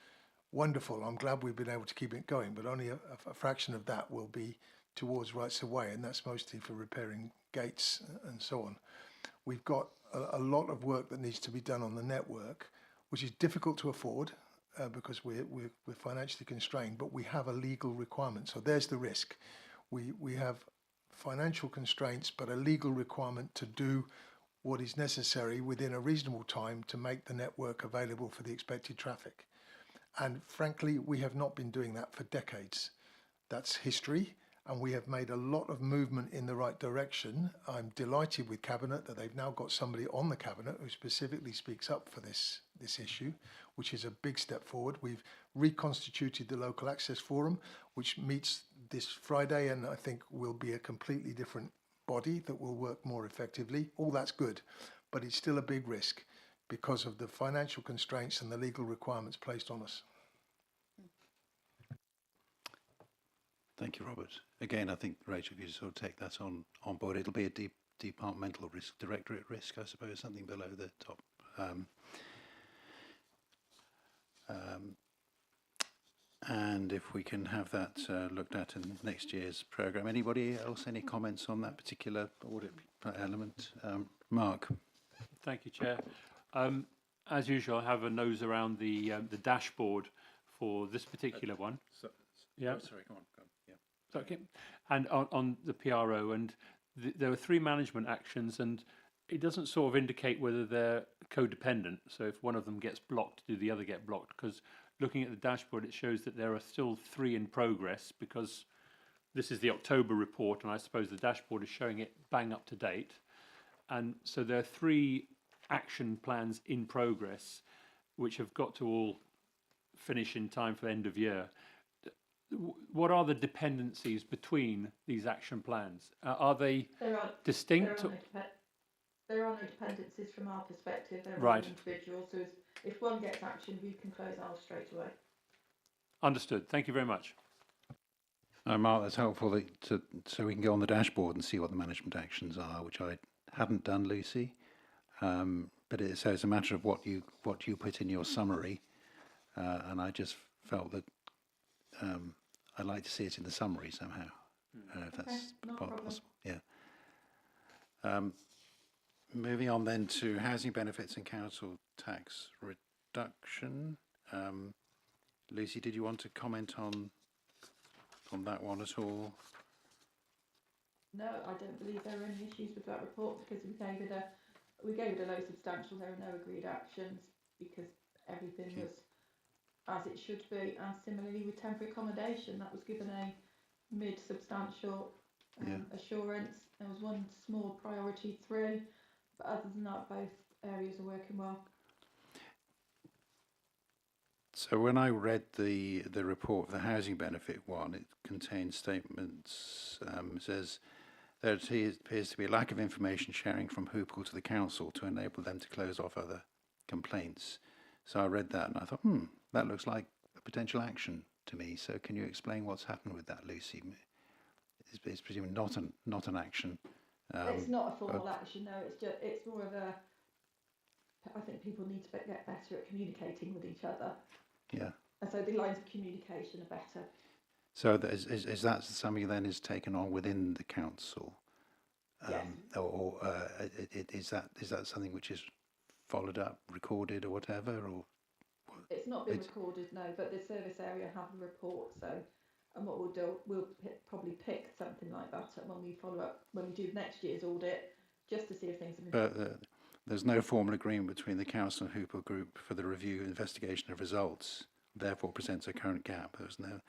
G: wonderful. I'm glad we've been able to keep it going, but only a fraction of that will be towards rights of way, and that's mostly for repairing gates and so on. We've got a lot of work that needs to be done on the network, which is difficult to afford because we're financially constrained, but we have a legal requirement. So there's the risk. We have financial constraints, but a legal requirement to do what is necessary within a reasonable time to make the network available for the expected traffic. And frankly, we have not been doing that for decades. That's history, and we have made a lot of movement in the right direction. I'm delighted with Cabinet that they've now got somebody on the Cabinet who specifically speaks up for this issue, which is a big step forward. We've reconstituted the Local Access Forum, which meets this Friday, and I think will be a completely different body that will work more effectively. All that's good, but it's still a big risk because of the financial constraints and the legal requirements placed on us.
A: Thank you, Robert. Again, I think, Rachel, if you sort of take that on board, it'll be a departmental risk, directorate risk, I suppose, something below the top. And if we can have that looked at in next year's programme. Anybody else, any comments on that particular audit element? Mark?
E: Thank you, Chair. As usual, I have a nose around the dashboard for this particular one. Yeah.
A: Oh, sorry, go on. Yeah.
E: Okay. And on the PRO, and there were 3 management actions, and it doesn't sort of indicate whether they're codependent. So if one of them gets blocked, do the other get blocked? Because looking at the dashboard, it shows that there are still 3 in progress, because this is the October report, and I suppose the dashboard is showing it bang up to date. And so there are 3 action plans in progress, which have got to all finish in time for end of year. What are the dependencies between these action plans? Are they distinct?
H: There are no dependencies from our perspective. They're
E: right.
H: all individuals. So if one gets action, we can close ours straight away.
E: Understood. Thank you very much.
A: Mark, that's helpful so we can go on the dashboard and see what the management actions are, which I hadn't done, Lucy. But so it's a matter of what you put in your summary, and I just felt that I'd like to see it in the summary somehow, if that's possible. Yeah. Moving on then to housing benefits and council tax reduction. Lucy, did you want to comment on that one at all?
H: No, I don't believe there are any issues with that report because we gave it a low substantial. There are no agreed actions because everything was as it should be. And similarly with temporary accommodation, that was given a mid-substantial assurance. There was one small priority 3, but other than that, both areas are working well.
A: So when I read the report, the housing benefit one, it contains statements, says there appears to be a lack of information sharing from Hoople to the council to enable them to close off other complaints. So I read that and I thought, that looks like a potential action to me. So can you explain what's happened with that, Lucy? It's presumably not an action.
H: It's not a formal action, no. It's more of a. I think people need to get better at communicating with each other.
A: Yeah.
H: And so the lines of communication are better.
A: So is that something then is taken on within the council?
H: Yes.
A: Or is that something which is followed up, recorded, or whatever? Or
H: it's not been recorded, no. But the service area have the report, so. And what we'll do, we'll probably pick something like that up when we follow up, when we do next year's audit, just to see if things have been.
A: But there's no formal agreement between the council and Hoople Group for the review and investigation of results. Therefore, presents a current gap. There's no,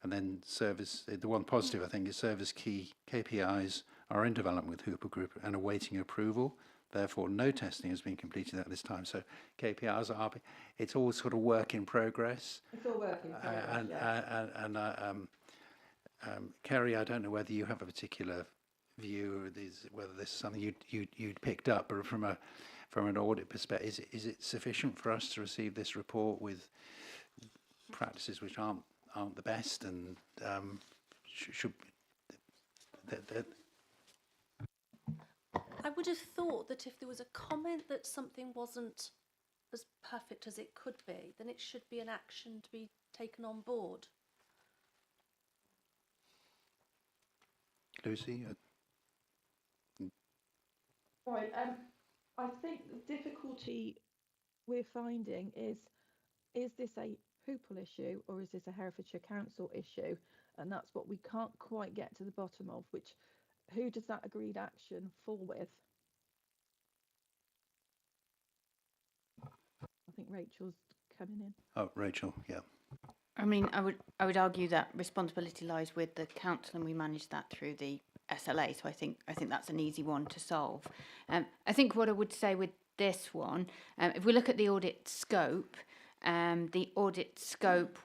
A: and then service. The one positive I think is service key KPIs are in development with Hoople Group and awaiting approval. Therefore, no testing has been completed at this time. So KPIs are. It's all sort of work in progress.
H: It's all work in progress.
A: Kerry, I don't know whether you have a particular view, whether this is something you'd picked up, but from an audit perspective, is it sufficient for us to receive this report with practices which aren't the best and should that?
J: I would have thought that if there was a comment that something wasn't as perfect as it could be, then it should be an action to be taken on board.
A: Lucy?
H: Right, I think the difficulty we're finding is this a Hoople issue or is this a Herefordshire Council issue? And that's what we can't quite get to the bottom of, who does that agreed action fall with? I think Rachel's coming in.
A: Oh, Rachel, yeah.
C: I mean, I would argue that responsibility lies with the council, and we manage that through the SLA. So I think that's an easy one to solve. I think what I would say with this one, if we look at the audit scope,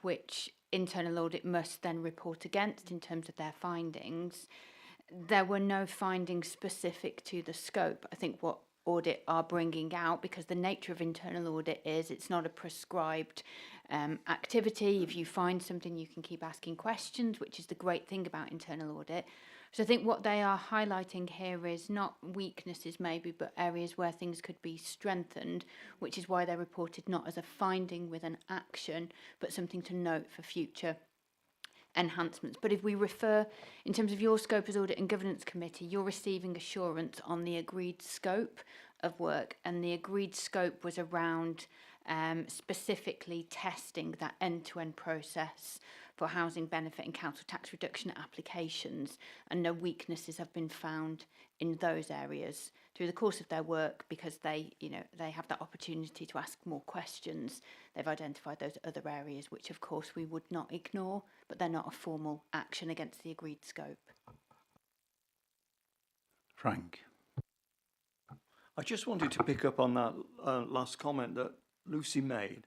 C: which internal audit must then report against in terms of their findings, there were no findings specific to the scope. I think what audit are bringing out, because the nature of internal audit is it's not a prescribed activity. If you find something, you can keep asking questions, which is the great thing about internal audit. So I think what they are highlighting here is not weaknesses maybe, but areas where things could be strengthened, which is why they're reported not as a finding with an action, but something to note for future enhancements. But if we refer, in terms of your scope as Audit and Governance Committee, you're receiving assurance on the agreed scope of work, and the agreed scope was around specifically testing that end-to-end process for housing benefit and council tax reduction applications, and no weaknesses have been found in those areas through the course of their work, because they have that opportunity to ask more questions. They've identified those other areas which of course we would not ignore, but they're not a formal action against the agreed scope.
A: Frank.
F: I just wanted to pick up on that last comment that Lucy made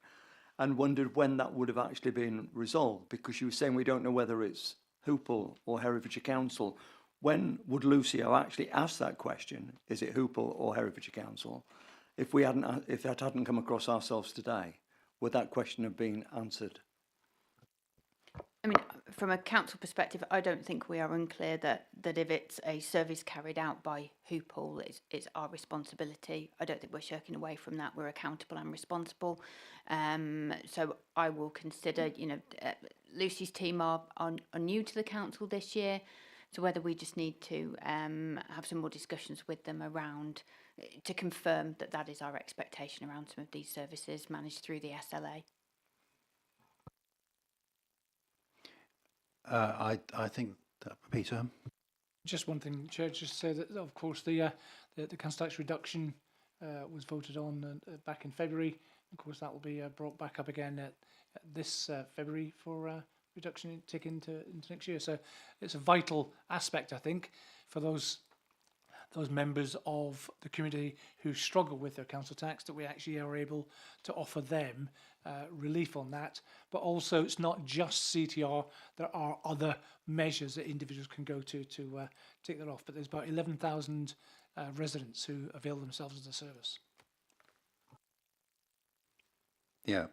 F: and wondered when that would have actually been resolved, because she was saying we don't know whether it's Hoople or Herefordshire Council. When would Lucy have actually asked that question? Is it Hoople or Herefordshire Council? If that hadn't come across ourselves today, would that question have been answered?
C: I mean, from a council perspective, I don't think we are unclear that if it's a service carried out by Hoople, it's our responsibility. I don't think we're shirking away from that. We're accountable and responsible. So I will consider, Lucy's team are new to the council this year, so whether we just need to have some more discussions with them around to confirm that is our expectation around some of these services managed through the SLA.
A: I think that, Peter.
I: Just one thing, Chair, just to say that, of course, the council tax reduction was voted on back in February. Of course, that will be brought back up again at this February for reduction taken into next year. So it's a vital aspect, I think, for those members of the community who struggle with their council tax, that we actually are able to offer them relief on that. But also, it's not just CTR. There are other measures that individuals can go to take that off. But there's about 11,000 residents who avail themselves of the service.
A: Yeah,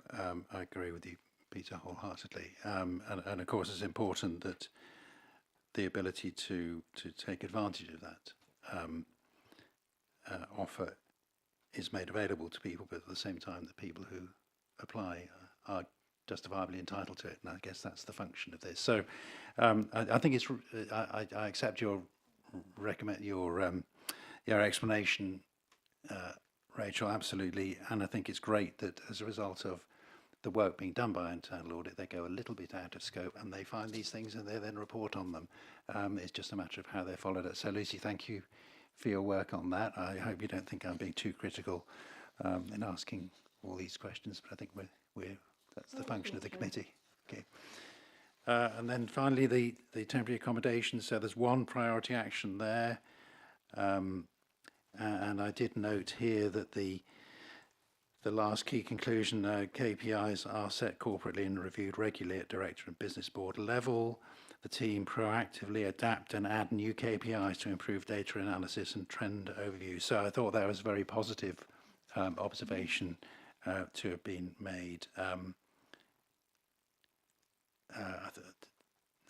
A: I agree with you, Peter, wholeheartedly. And of course, it's important that the ability to take advantage of that offer is made available to people, but at the same time, the people who apply are justifiably entitled to it, and I guess that's the function of this. So, I think it's. I accept your your explanation, Rachel, absolutely, and I think it's great that as a result of the work being done by internal audit, they go a little bit out of scope and they find these things and they then report on them. It's just a matter of how they're followed up. So, Lucy, thank you for your work on that. I hope you don't think I'm being too critical in asking all these questions, but I think that's the function of the committee. Okay. And then finally, the temporary accommodation. So there's one priority action there, and I did note here that the last key conclusion, KPIs are set corporately and reviewed regularly at director and business board level. The team proactively adapt and add new KPIs to improve data analysis and trend overview. So I thought that was a very positive observation to have been made.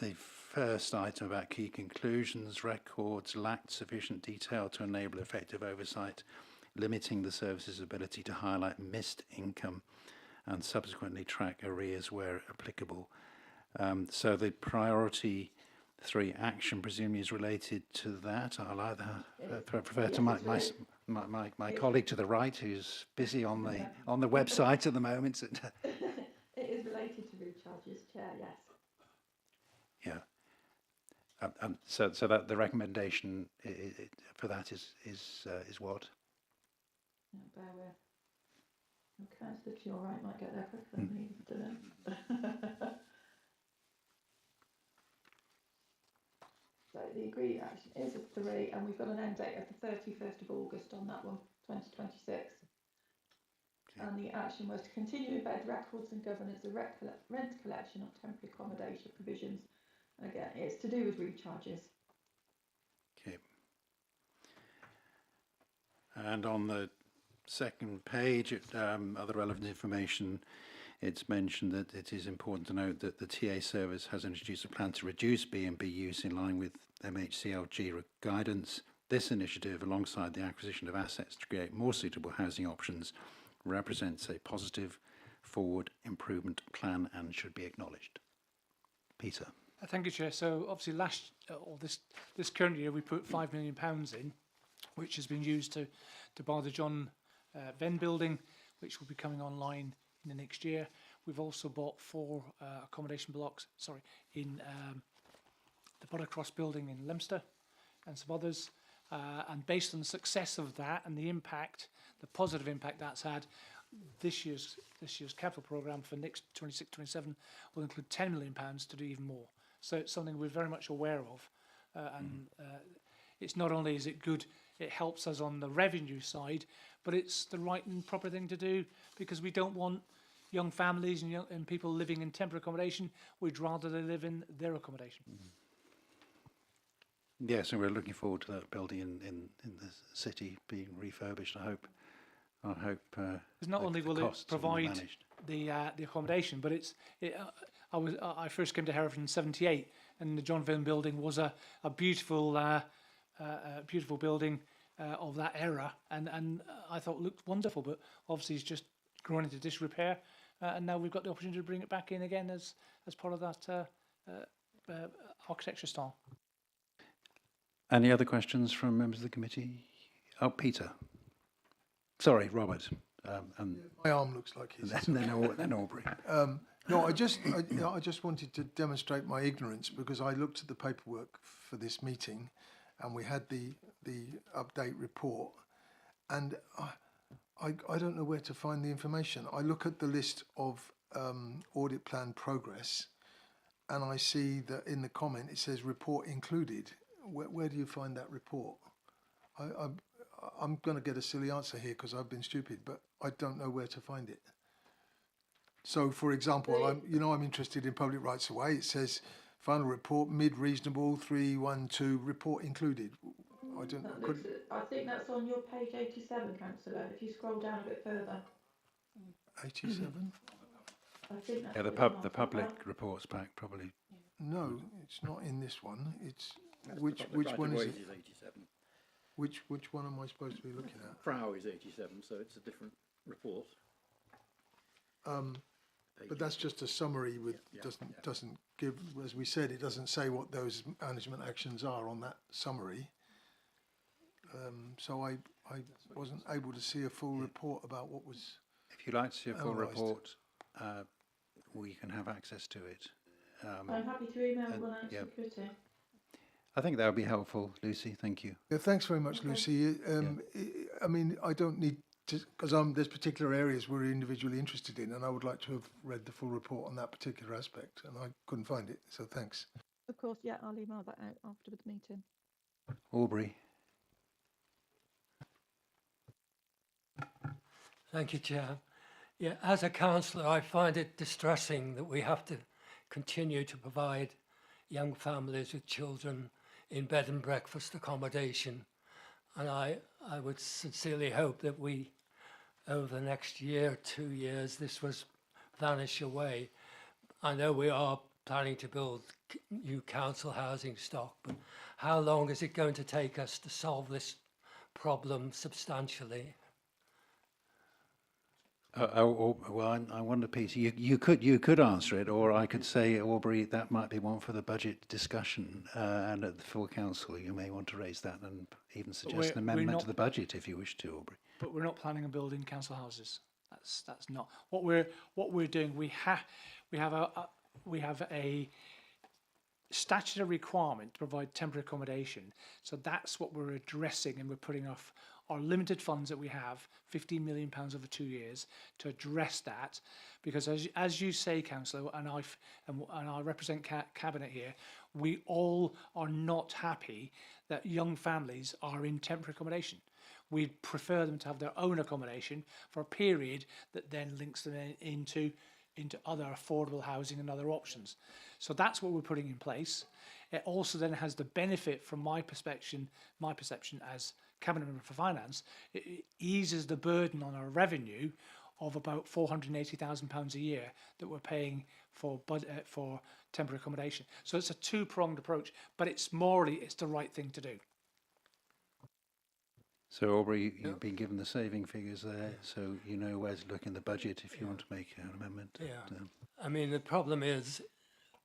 A: The first item about key conclusions, records lacked sufficient detail to enable effective oversight, limiting the service's ability to highlight missed income and subsequently track arrears where applicable. So the priority 3 action presumably is related to that. I'll either prefer to my colleague to the right, who's busy on the website at the moment.
H: It is related to recharges, Chair, yes.
A: Yeah. So that the recommendation for that is what?
H: Bear with. Councillor to your right might get there quicker than me. Don't know. So the agreed action is a 3, and we've got an end date of the 31st of August on that one, 2026. Okay. And the action was to continue to embed records and governance of rent collection of temporary accommodation provisions. And again, it's to do with recharges.
A: Okay. And on the second page, other relevant information, it's mentioned that it is important to note that the TA service has introduced a plan to reduce B&B use in line with MHCLG guidance. This initiative, alongside the acquisition of assets to create more suitable housing options, represents a positive forward improvement plan and should be acknowledged. Peter.
I: Thank you, Chair. So obviously this current year we put £5 million in, which has been used to buy the John Venn building, which will be coming online in the next year. We've also bought 4 accommodation blocks, in the Buttercross building in Leominster and some others. And based on the success of that and the impact, the positive impact that's had, this year's capital programme for next 26-27 will include £10 million to do even more. So it's something we're very much aware of, and it's not only is it good, it helps us on the revenue side, but it's the right and proper thing to do, because we don't want young families and people living in temporary accommodation. We'd rather they live in their accommodation.
A: Yes, and we're looking forward to that building in the city being refurbished. I hope I hope
I: Because not only
A: the
I: will it
A: costs will be
I: provide
A: managed.
I: the accommodation, but I first came to Hereford in '78, and the John Vane building was a beautiful beautiful building of that era, and I thought it looked wonderful, but obviously it's just grown into disrepair, and now we've got the opportunity to bring it back in again as part of that architecture style.
A: Any other questions from members of the committee? Oh, Peter. Sorry, Robert. And
G: My arm looks like his.
A: then Aubrey.
G: No, I just wanted to demonstrate my ignorance because I looked at the paperwork for this meeting, and we had the update report, and I don't know where to find the information. I look at the list of audit plan progress, and I see that in the comment it says report included. Where do you find that report? I'm going to get a silly answer here because I've been stupid, but I don't know where to find it. So, for example, I'm interested in public rights of way. It says final report, mid-reasonable, 312, report included.
H: I think that's on your page 87, Councillor, if you scroll down a bit further.
G: 87?
H: I think that's
A: Yeah, the public reports back probably.
G: No, it's not in this one. It's which one is it?
F: 87.
G: Which one am I supposed to be looking at?
F: Frau is 87, so it's a different report.
G: But that's just a summary with doesn't give, as we said, it doesn't say what those management actions are on that summary. So I wasn't able to see a full report about what was.
A: If you'd like to see a full
G: analysed.
A: report, we can have access to it.
H: I'm happy to email one out to
A: yeah.
H: the committee.
A: I think that would be helpful, Lucy. Thank you.
G: Yeah, thanks very much,
H: Okay.
G: Lucy. I mean, I don't need to, because there's particular areas we're individually interested in, and I would like to have read the full report on that particular aspect, and I couldn't find it, so thanks.
H: Of course, yeah, I'll email that out after the meeting.
A: Aubrey.
K: Thank you, Chair. Yeah, as a councillor, I find it distressing that we have to continue to provide young families with children in bed and breakfast accommodation. And I would sincerely hope that we, over the next year, 2 years, this was vanish away. I know we are planning to build new council housing stock, but how long is it going to take us to solve this problem substantially?
A: Well, I wonder, Peter, you could answer it, or I could say, Aubrey, that might be one for the budget discussion, and at the full council, you may want to raise that and even suggest an amendment to the budget if you wish to, Aubrey.
I: But we're not planning on building council houses. That's not what we're doing. We have a statutory requirement to provide temporary accommodation. So that's what we're addressing, and we're putting off our limited funds that we have, £15 million over 2 years, to address that. Because as you say, Councillor, and I represent Cabinet here, we all are not happy that young families are in temporary accommodation. We'd prefer them to have their own accommodation for a period that then links them into other affordable housing and other options. So that's what we're putting in place. It also then has the benefit, from my perception as Cabinet Member for Finance, it eases the burden on our revenue of about £480,000 a year that we're paying for temporary accommodation. So it's a two-pronged approach, but it's the right thing to do.
A: So, Aubrey, you've been given the saving figures there, so you know where to look in the budget if you want to make an amendment.
K: Yeah. I mean, the problem is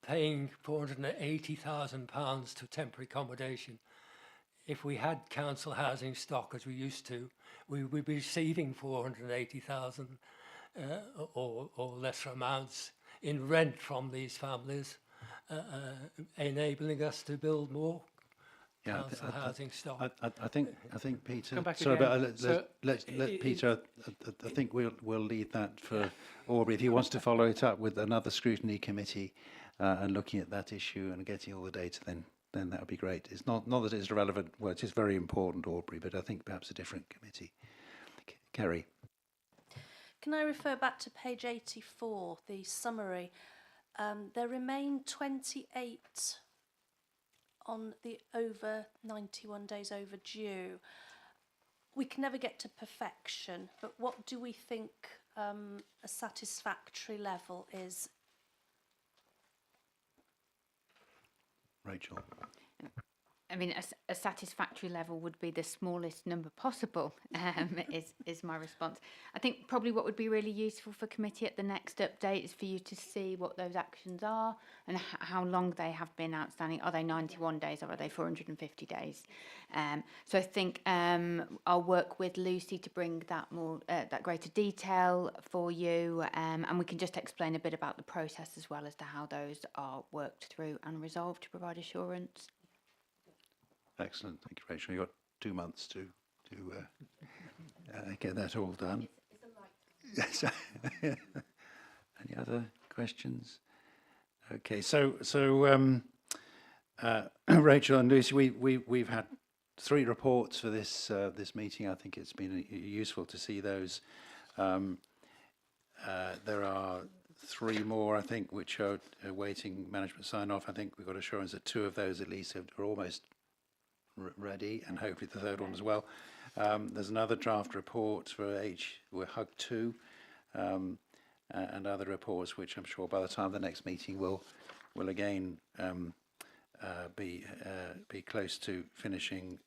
K: paying £480,000 to temporary accommodation. If we had council housing stock as we used to, we would be receiving 480,000 or lesser amounts in rent from these families, enabling us to build more council housing stock.
A: I think Peter.
I: Come back
A: Sorry,
I: again.
A: but let Peter. I think we'll leave that for Aubrey if he wants to follow it up with another scrutiny committee and looking at that issue and getting all the data. Then that would be great. It's not that it's irrelevant. Well, it is very important, Aubrey, but I think perhaps a different committee. Kerry.
J: Can I refer back to page 84, the summary? There remain 28 on the over 91 days overdue. we can never get to perfection, but what do we think a satisfactory level is?
A: Rachel.
C: I mean, a satisfactory level would be the smallest number possible, is my response. I think probably what would be really useful for committee at the next update is for you to see what those actions are and how long they have been outstanding. Are they 91 days or are they 450 days? So I think I'll work with Lucy to bring that that greater detail for you, and we can just explain a bit about the process as well as to how those are worked through and resolved to provide assurance.
A: Excellent. Thank you, Rachel. You've got 2 months to get that all done. Yes. Any other questions? Okay. So Rachel and Lucy, we've had 3 reports for this meeting. I think it's been useful to see those. There are 3 more, I think, which are awaiting management sign-off. I think we've got assurance that 2 of those at least are almost ready, and hopefully the 3rd one as well. There's another draft report for HUG 2, and other reports, which I'm sure by the time of the next meeting will again be close to finishing.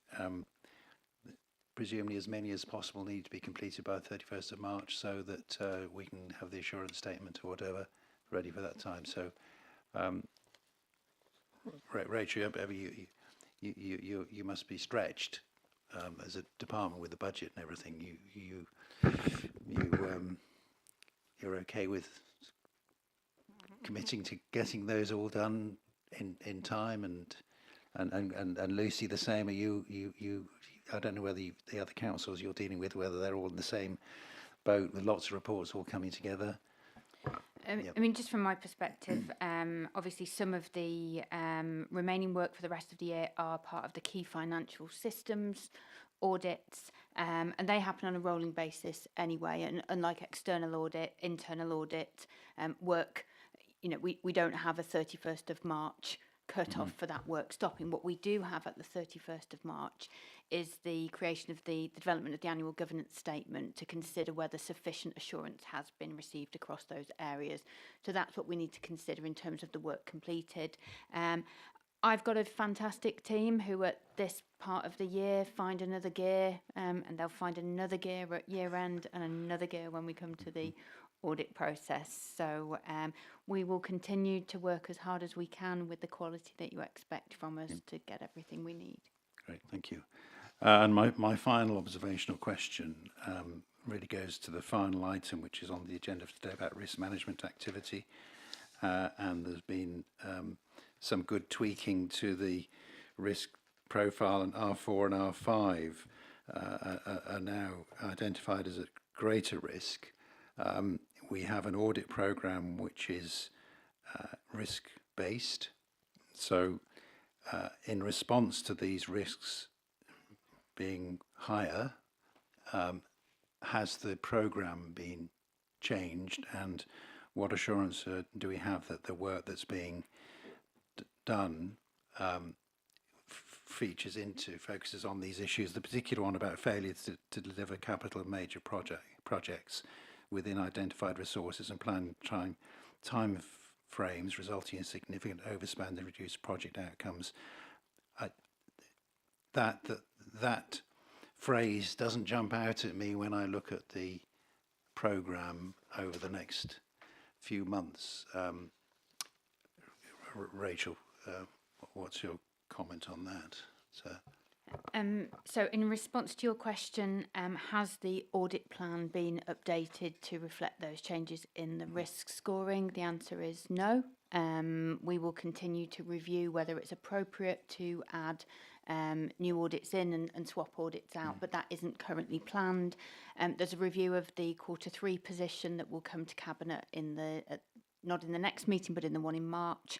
A: Presumably as many as possible need to be completed by the 31st of March so that we can have the assurance statement or whatever ready for that time. So, Rachel, you must be stretched as a department with the budget and everything. You're okay with committing to getting those all done in time, and Lucy the same. Are you I don't know whether the other councils you're dealing with, whether they're all in the same boat with lots of reports all coming together.
C: I mean, just from my perspective, obviously some of the remaining work for the rest of the year are part of the key financial systems audits, and they happen on a rolling basis anyway. And unlike external audit, internal audit work, you know, we don't have a 31st of March cut off for that work stopping. What we do have at the 31st of March is the creation of the development of the annual governance statement to consider whether sufficient assurance has been received across those areas. So that's what we need to consider in terms of the work completed. I've got a fantastic team who at this part of the year find another gear, and they'll find another gear at year end and another gear when we come to the audit process. So we will continue to work as hard as we can with the quality that you expect from us to get everything we need.
A: Great, thank you. And my final observational question really goes to the final item, which is on the agenda for today about risk management activity. And there's been some good tweaking to the risk profile, and R4 and R5 are now identified as at greater risk. We have an audit program which is risk-based. So in response to these risks being higher, has the program been changed, and what assurance do we have that the work that's being done focuses on these issues, the particular one about failure to deliver capital major projects within identified resources and planned time frames, resulting in significant overspend and reduced project outcomes. That phrase doesn't jump out at me when I look at the programme over the next few months. Rachel, what's your comment on that?
C: So in response to your question, has the audit plan been updated to reflect those changes in the risk scoring? The answer is no. We will continue to review whether it's appropriate to add new audits in and swap audits out, but that isn't currently planned. There's a review of the Q3 position that will come to Cabinet in the not in the next meeting, but in the one in March.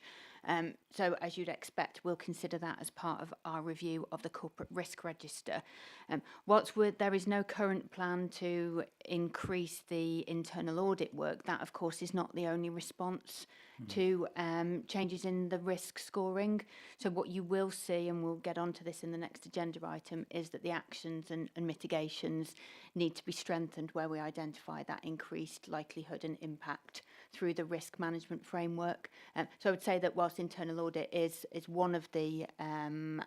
C: So as you'd expect, we'll consider that as part of our review of the corporate risk register. There is no current plan to increase the internal audit work, that of course is not the only response to changes in the risk scoring. So what you will see, and we'll get onto this in the next agenda item, is that the actions and mitigations need to be strengthened where we identify that increased likelihood and impact through the risk management framework. So I would say that whilst internal audit is one of the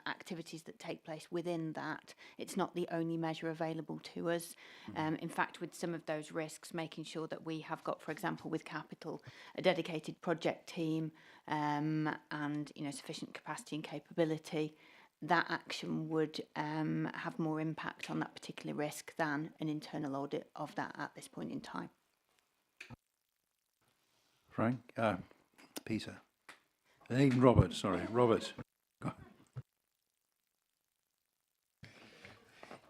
C: activities that take place within that, it's not the only measure available to us. In fact, with some of those risks, making sure that we have got, for example, with capital, a dedicated project team and sufficient capacity and capability, that action would have more impact on that particular risk than an internal audit of that at this point in time.
A: Frank? Peter? And even Robert, sorry. Robert.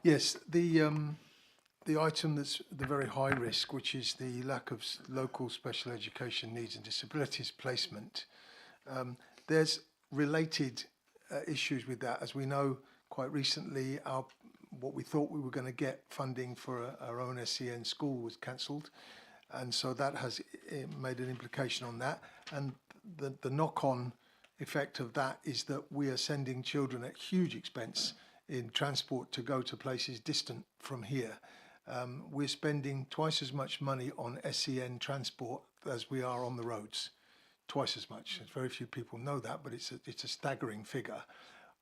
G: Yes, the item that's the very high risk, which is the lack of local special education needs and disabilities placement, there's related issues with that. As we know, quite recently, what we thought we were going to get funding for our own SEN school was cancelled, and so that has made an implication on that. And the knock-on effect of that is that we are sending children at huge expense in transport to go to places distant from here. We're spending twice as much money on SEN transport as we are on the roads. Twice as much. Very few people know that, but it's a staggering figure,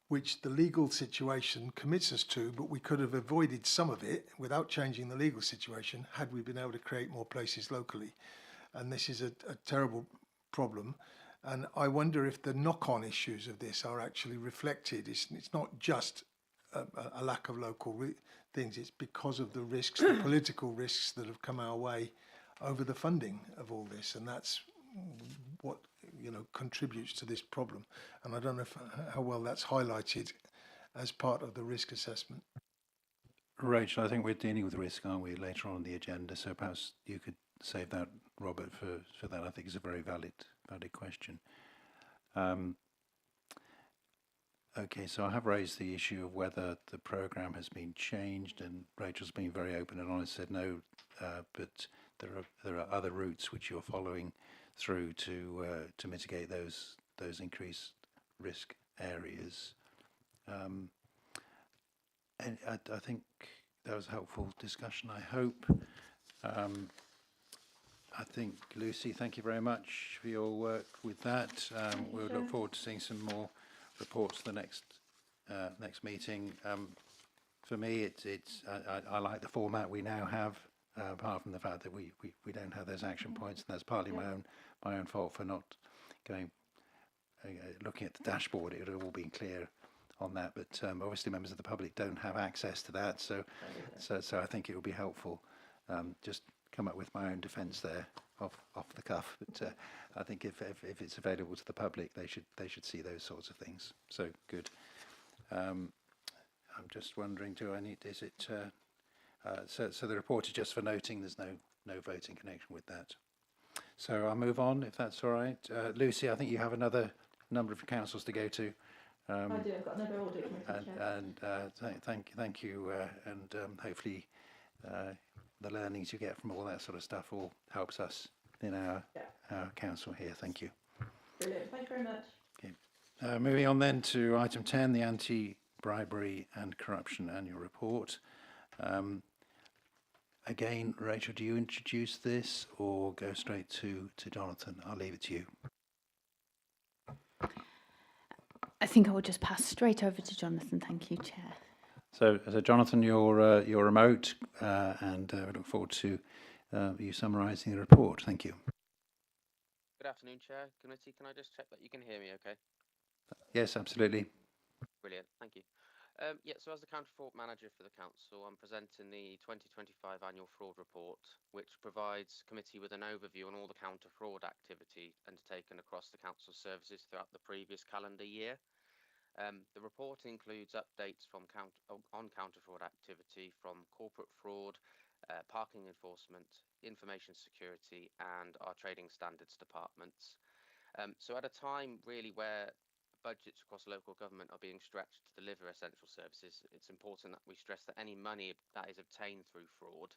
G: which the legal situation commits us to, but we could have avoided some of it without changing the legal situation had we been able to create more places locally. And this is a terrible problem. And I wonder if the knock-on issues of this are actually reflected. It's not just a lack of local things, it's because of the risks, the political risks that have come our way over the funding of all this. And that's what contributes to this problem, and I don't know how well that's highlighted as part of the risk assessment.
A: Rachel, I think we're dealing with risk, aren't we, later on the agenda, so perhaps you could save that, Robert, for that. I think it's a very valid question. Okay, so I have raised the issue of whether the programme has been changed, and Rachel's been very open and honest, said no, but there are other routes which you're following through to mitigate those increased risk areas. And I think that was a helpful discussion, I hope. I think, Lucy, thank you very much for your work with that. We'll look forward to seeing some more reports the next meeting. For me, I like the format we now have, apart from the fact that we don't have those action points, and that's partly my own fault for not going looking at the dashboard. It would have all been clear on that, but obviously members of the public don't have access to that, so I think it would be helpful. Just come up with my own defence there off the cuff, but I think if it's available to the public, they should see those sorts of things. So good. I'm just wondering, do I need? Is it? So the report is just for noting. There's no voting connection with that. So I'll move on if that's all right. Lucy, I think you have another number of councils to go to.
H: I do. I've got another audit committee chair.
A: And thank you, and hopefully the learnings you get from all that sort of stuff all helps us in our council here. Thank you.
H: Brilliant. Thank you very much.
A: Okay. Moving on then to item 10, the Anti-Bribery and Corruption Annual Report. Again, Rachel, do you introduce this or go straight to Jonathan? I'll leave it to you.
C: I think I will just pass straight over to Jonathan. Thank you, Chair.
A: So Jonathan, you're remote, and we look forward to you summarising the report. Thank you.
L: Good afternoon, Chair. Committee, can I just check that you can hear me okay?
A: Yes, absolutely.
L: Brilliant, thank you. So as the Counter Fraud Manager for the Council, I'm presenting the 2025 Annual Fraud Report, which provides committee with an overview on all the counter fraud activity undertaken across the Council services throughout the previous calendar year. The report includes updates on counter fraud activity from corporate fraud, parking enforcement, information security, and our trading standards departments. So at a time really where budgets across local government are being stretched to deliver essential services, it's important that we stress that any money that is obtained through fraud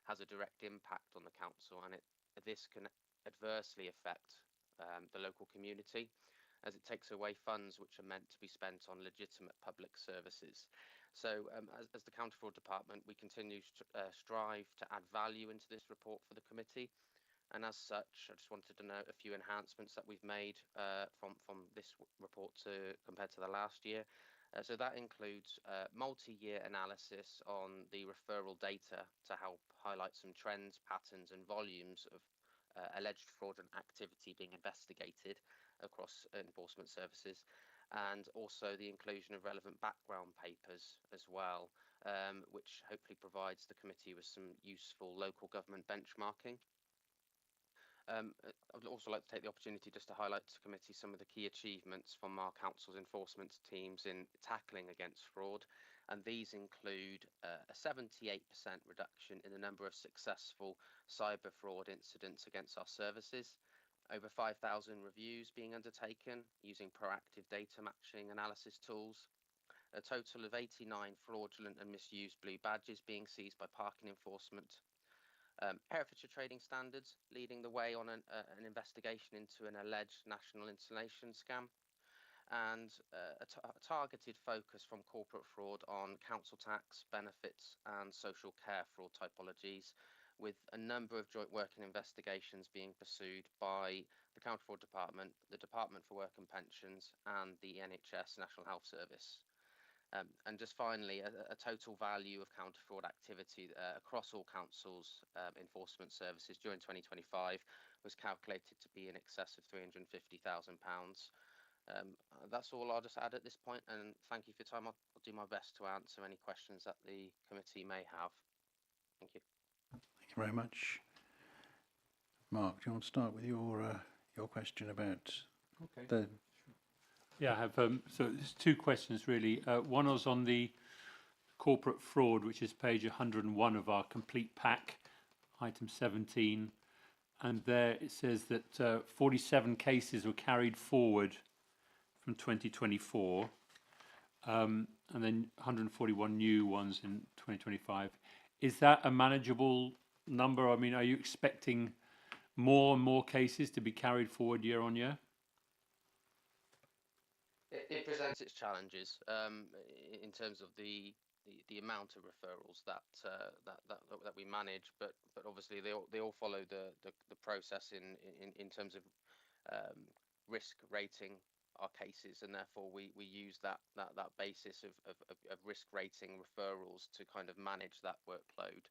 L: has a direct impact on the council, and this can adversely affect the local community, as it takes away funds which are meant to be spent on legitimate public services. So as the Counter Fraud Department, we continue to strive to add value into this report for the committee. And as such, I just wanted to note a few enhancements that we've made from this report compared to the last year. So that includes multi-year analysis on the referral data to help highlight some trends, patterns and volumes of alleged fraudulent activity being investigated across enforcement services, and also the inclusion of relevant background papers as well, which hopefully provides the committee with some useful local government benchmarking. I'd also like to take the opportunity just to highlight to the committee some of the key achievements from our council's enforcement teams in tackling against fraud, and these include a 78% reduction in the number of successful cyber fraud incidents against our services, over 5,000 reviews being undertaken using proactive data matching analysis tools, a total of 89 fraudulent and misused blue badges being seized by parking enforcement, Herefordshire Trading Standards leading the way on an investigation into an alleged national installation scam, and a targeted focus from corporate fraud on council tax, benefits and social care fraud typologies, with a number of joint working investigations being pursued by the Counter Fraud Department, the Department for Work and Pensions and the NHS National Health Service. And just finally, a total value of counter fraud activity across all councils' enforcement services during 2025 was calculated to be in excess of £350,000. That's all I'll just add at this point, and thank you for your time. I'll do my best to answer any questions that the committee may have. Thank you.
A: Thank you very much. Mark, do you want to start with your question about the...
E: Yeah, I have, so there's two questions really. One was on the corporate fraud, which is page 101 of our complete pack, item 17. And there it says that 47 cases were carried forward from 2024, and then 141 new ones in 2025. Is that a manageable number? I mean, are you expecting more and more cases to be carried forward year on year?
L: It presents its challenges in terms of the amount of referrals that we manage, but obviously they all follow the process in terms of risk rating our cases, and therefore we use that basis of risk rating referrals to kind of manage that workload.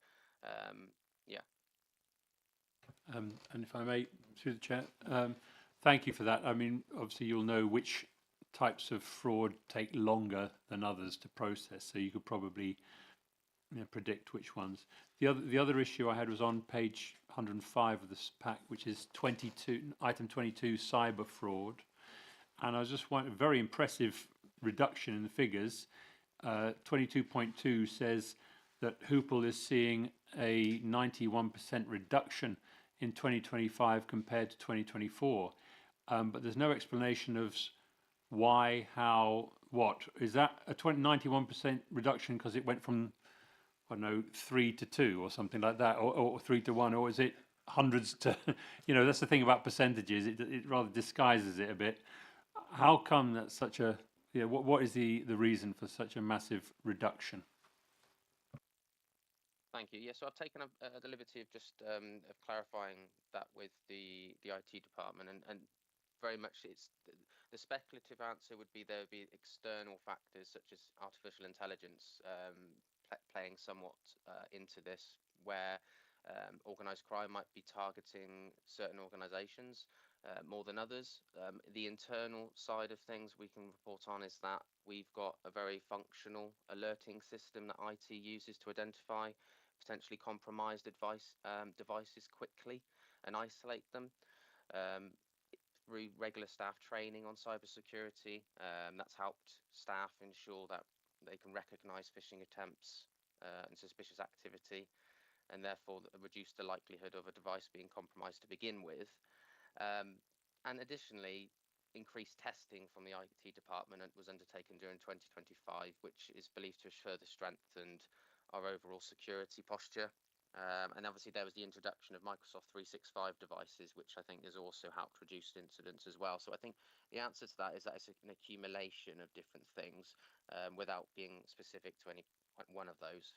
L: Yeah.
E: And if I may, through the chair, thank you for that. I mean, obviously you'll know which types of fraud take longer than others to process, so you could probably predict which ones. The other issue I had was on page 105 of this pack, which is item 22, cyber fraud, and I was just wondering, a very impressive reduction in the figures. 22.2 says that Hoople is seeing a 91% reduction in 2025 compared to 2024, but there's no explanation of why, how, what. Is that a 91% reduction because it went from, I don't know, 3 to 2 or something like that, or 3 to 1, or is it hundreds to, that's the thing about percentages, it rather disguises it a bit. How come that's such a, what is the reason for such a massive reduction?
L: Thank you. Yeah, so I've taken the liberty of just of clarifying that with the IT department, and very much it's the speculative answer would be there would be external factors such as artificial intelligence playing somewhat into this, where organised crime might be targeting certain organisations more than others. The internal side of things we can report on is that we've got a very functional alerting system that IT uses to identify potentially compromised devices quickly and isolate them. Through regular staff training on cybersecurity, that's helped staff ensure that they can recognise phishing attempts and suspicious activity, and therefore reduce the likelihood of a device being compromised to begin with. And additionally, increased testing from the IT department was undertaken during 2025, which is believed to have further strengthened our overall security posture. And obviously there was the introduction of Microsoft 365 devices, which I think has also helped reduce incidents as well. So I think the answer to that is that it's an accumulation of different things without being specific to any one of those.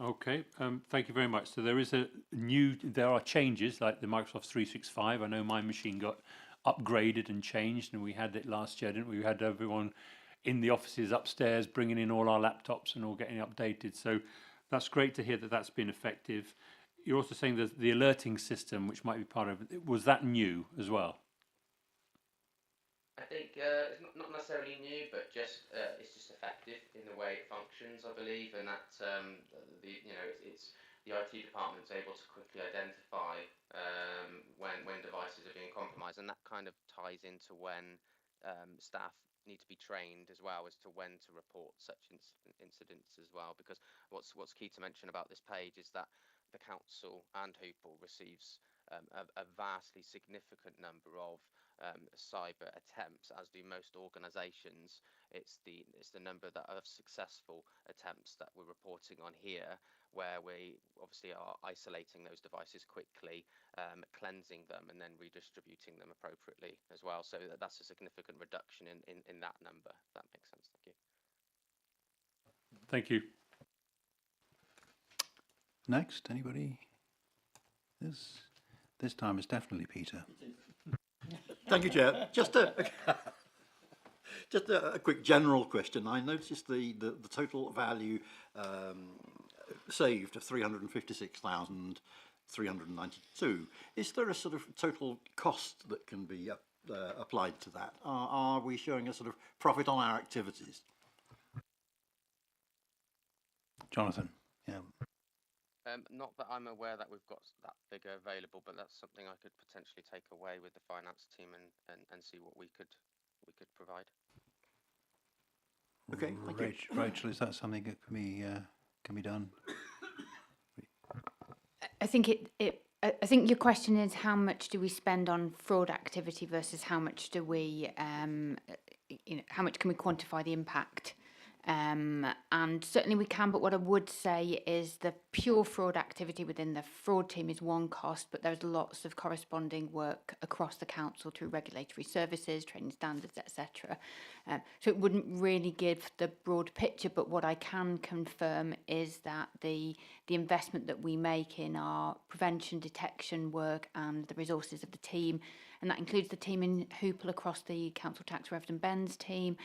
E: Okay, thank you very much. So there are changes like the Microsoft 365. I know my machine got upgraded and changed, and we had it last year, didn't we? We had everyone in the offices upstairs bringing in all our laptops and all getting updated. So that's great to hear that that's been effective. You're also saying that the alerting system, which might be part of it, was that new as well?
L: I think it's not necessarily new, but it's just effective in the way it functions, I believe, and that it's the IT department's able to quickly identify when devices are being compromised, and that kind of ties into when staff need to be trained as well as to when to report such incidents as well. Because what's key to mention about this page is that the council and Hoople receives a vastly significant number of cyber attempts, as do most organisations. It's the number of successful attempts that we're reporting on here, where we obviously are isolating those devices quickly, cleansing them, and then redistributing them appropriately as well. So that's a significant reduction in that number. If that makes sense. Thank you.
E: Thank you.
A: Next, anybody? This time it's definitely Peter.
F: Thank you, Chair. Just a quick general question. I noticed the total value saved of 356,392. Is there a sort of total cost that can be applied to that? Are we showing a sort of profit on our activities?
A: Jonathan, yeah.
L: Not that I'm aware that we've got that figure available, but that's something I could potentially take away with the finance team and see what we could provide.
F: Okay, thank you.
A: Rachel, is that something that can be done?
C: I think I think your question is how much do we spend on fraud activity versus how much do we, how much can we quantify the impact? And certainly we can, but what I would say is the pure fraud activity within the fraud team is one cost, but there's lots of corresponding work across the council through regulatory services, training standards, etc. So it wouldn't really give the broad picture, but what I can confirm is that the investment that we make in our prevention detection work and the resources of the team, and that includes the team in Hoople across the Council Tax Reverend Ben's team,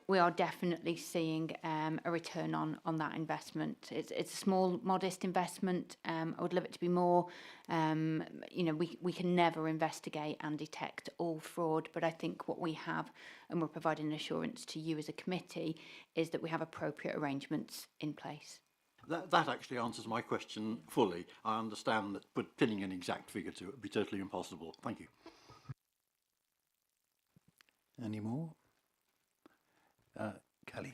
C: we are definitely seeing a return on that investment. It's a small, modest investment. I would love it to be more. We can never investigate and detect all fraud, but I think what we have, and we're providing assurance to you as a committee, is that we have appropriate arrangements in place.
F: That actually answers my question fully. I understand that, but pinning an exact figure to it would be totally impossible. Thank you.
A: Any more? Kelly.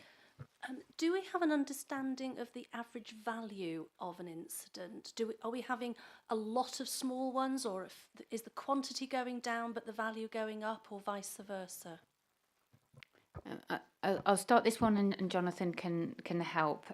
J: Do we have an understanding of the average value of an incident? Are we having a lot of small ones, or is the quantity going down but the value going up, or vice versa?
C: I'll start this one, and Jonathan can help.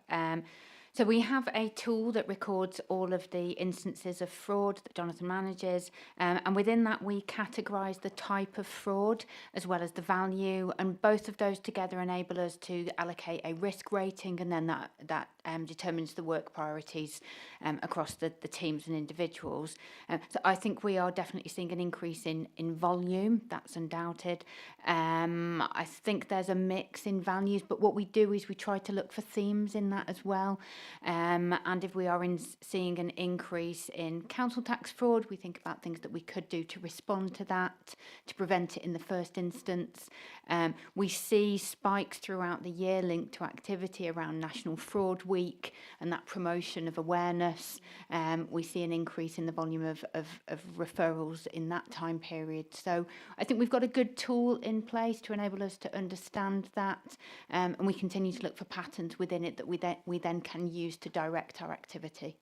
C: So we have a tool that records all of the instances of fraud that Jonathan manages, and within that we categorise the type of fraud as well as the value, and both of those together enable us to allocate a risk rating, and then that determines the work priorities across the teams and individuals. So I think we are definitely seeing an increase in volume, that's undoubted. I think there's a mix in values, but what we do is we try to look for themes in that as well. And if we are seeing an increase in council tax fraud, we think about things that we could do to respond to that, to prevent it in the first instance. We see spikes throughout the year linked to activity around National Fraud Week and that promotion of awareness. We see an increase in the volume of referrals in that time period. So I think we've got a good tool in place to enable us to understand that, and we continue to look for patterns within it that we then can use to direct our activity.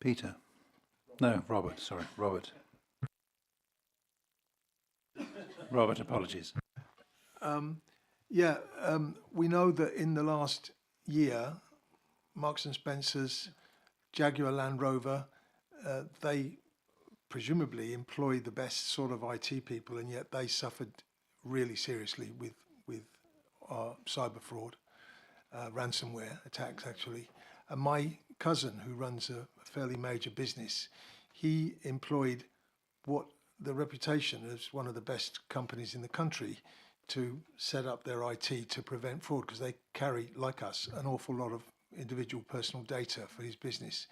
A: Peter? No, Robert, sorry, Robert. Robert, apologies.
G: We know that in the last year, Marks and Spencer's, Jaguar Land Rover, they presumably employ the best sort of IT people, and yet they suffered really seriously with cyber fraud, ransomware attacks actually. And my cousin, who runs a fairly major business, he employed what the reputation as one of the best companies in the country to set up their IT to prevent fraud, because they carry, like us, an awful lot of individual personal data for his business.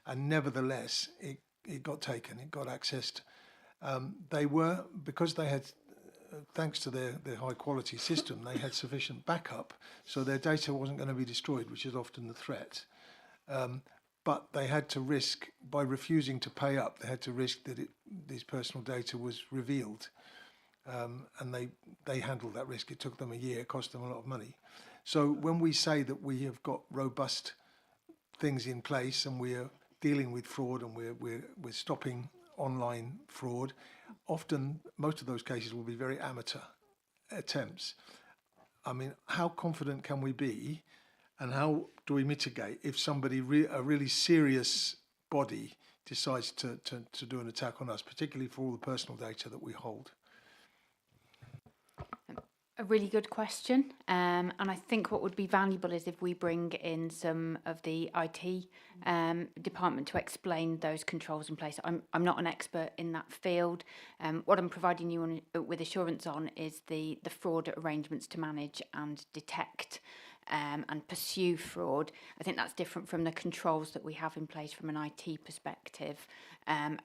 G: And nevertheless, it got taken, it got accessed. They were, because they had, thanks to their high quality system, they had sufficient backup, so their data wasn't going to be destroyed, which is often the threat. But they had to risk, by refusing to pay up, they had to risk that this personal data was revealed. And they handled that risk. It took them a year, it cost them a lot of money. So when we say that we have got robust things in place and we are dealing with fraud and we're stopping online fraud, often most of those cases will be very amateur attempts. I mean, how confident can we be, and how do we mitigate if somebody, a really serious body, decides to do an attack on us, particularly for all the personal data that we hold?
C: A really good question, and I think what would be valuable is if we bring in some of the IT department to explain those controls in place. I'm not an expert in that field. What I'm providing you with assurance on is the fraud arrangements to manage and detect and pursue fraud. I think that's different from the controls that we have in place from an IT perspective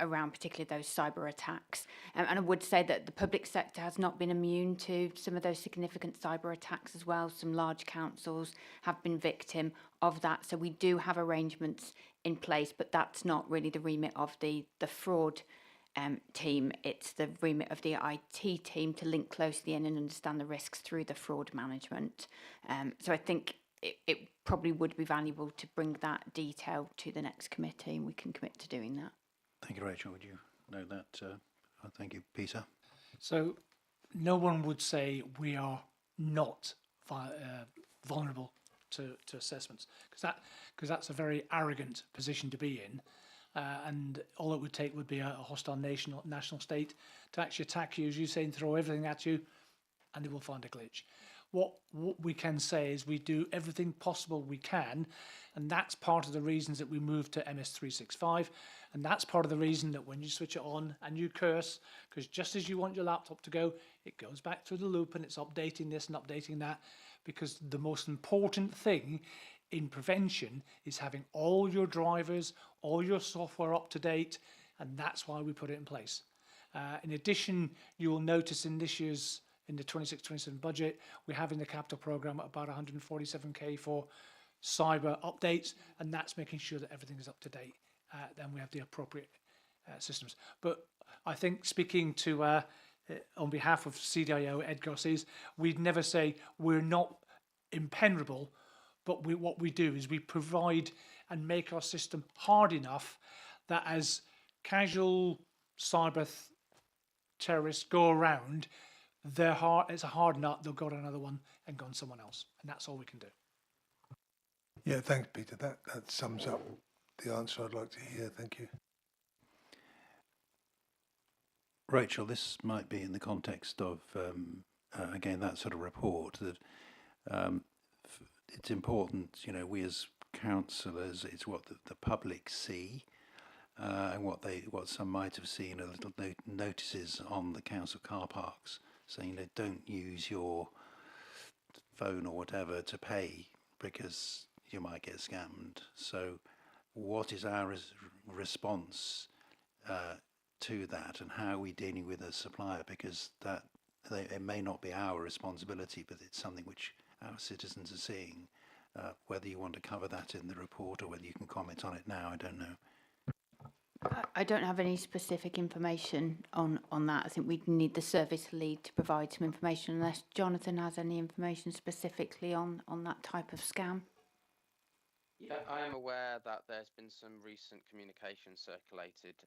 C: around particularly those cyber attacks. And I would say that the public sector has not been immune to some of those significant cyber attacks as well. Some large councils have been victim of that. So we do have arrangements in place, but that's not really the remit of the fraud team. It's the remit of the IT team to link closely in and understand the risks through the fraud management. So I think it probably would be valuable to bring that detail to the next committee, and we can commit to doing that.
A: Thank you, Rachel. Would you know that? Thank you, Peter.
I: So no one would say we are not vulnerable to assessments, because that's a very arrogant position to be in. And all it would take would be a hostile national state to actually attack you, as you say, and throw everything at you, and they will find a glitch. What we can say is we do everything possible we can, and that's part of the reasons that we moved to MS365, and that's part of the reason that when you switch it on and you curse, because just as you want your laptop to go, it goes back through the loop and it's updating this and updating that, because the most important thing in prevention is having all your drivers, all your software up to date, and that's why we put it in place. In addition, you will notice in this year's, in the 26-27 budget, we have in the capital programme about 147k for cyber updates, and that's making sure that everything is up to date. Then we have the appropriate systems. But I think speaking to, on behalf of CDIO Ed Garces, we'd never say we're not impenetrable, but what we do is we provide and make our system hard enough that as casual cyber terrorists go around, it's a hard nut, they'll go to another one and go on someone else. And that's all we can do.
G: Yeah, thanks, Peter. That sums up the answer I'd like to hear. Thank you.
A: Rachel, this might be in the context of, again, that sort of report, that it's important, we as councillors, it's what the public see, and what some might have seen are little notices on the council car parks saying don't use your phone or whatever to pay because you might get scammed. So what is our response to that, and how are we dealing with a supplier? Because it may not be our responsibility, but it's something which our citizens are seeing. Whether you want to cover that in the report or whether you can comment on it now, I don't know.
C: I don't have any specific information on that. I think we'd need the service lead to provide some information, unless Jonathan has any information specifically on that type of scam.
L: Yeah, I am aware that there's been some recent communication circulated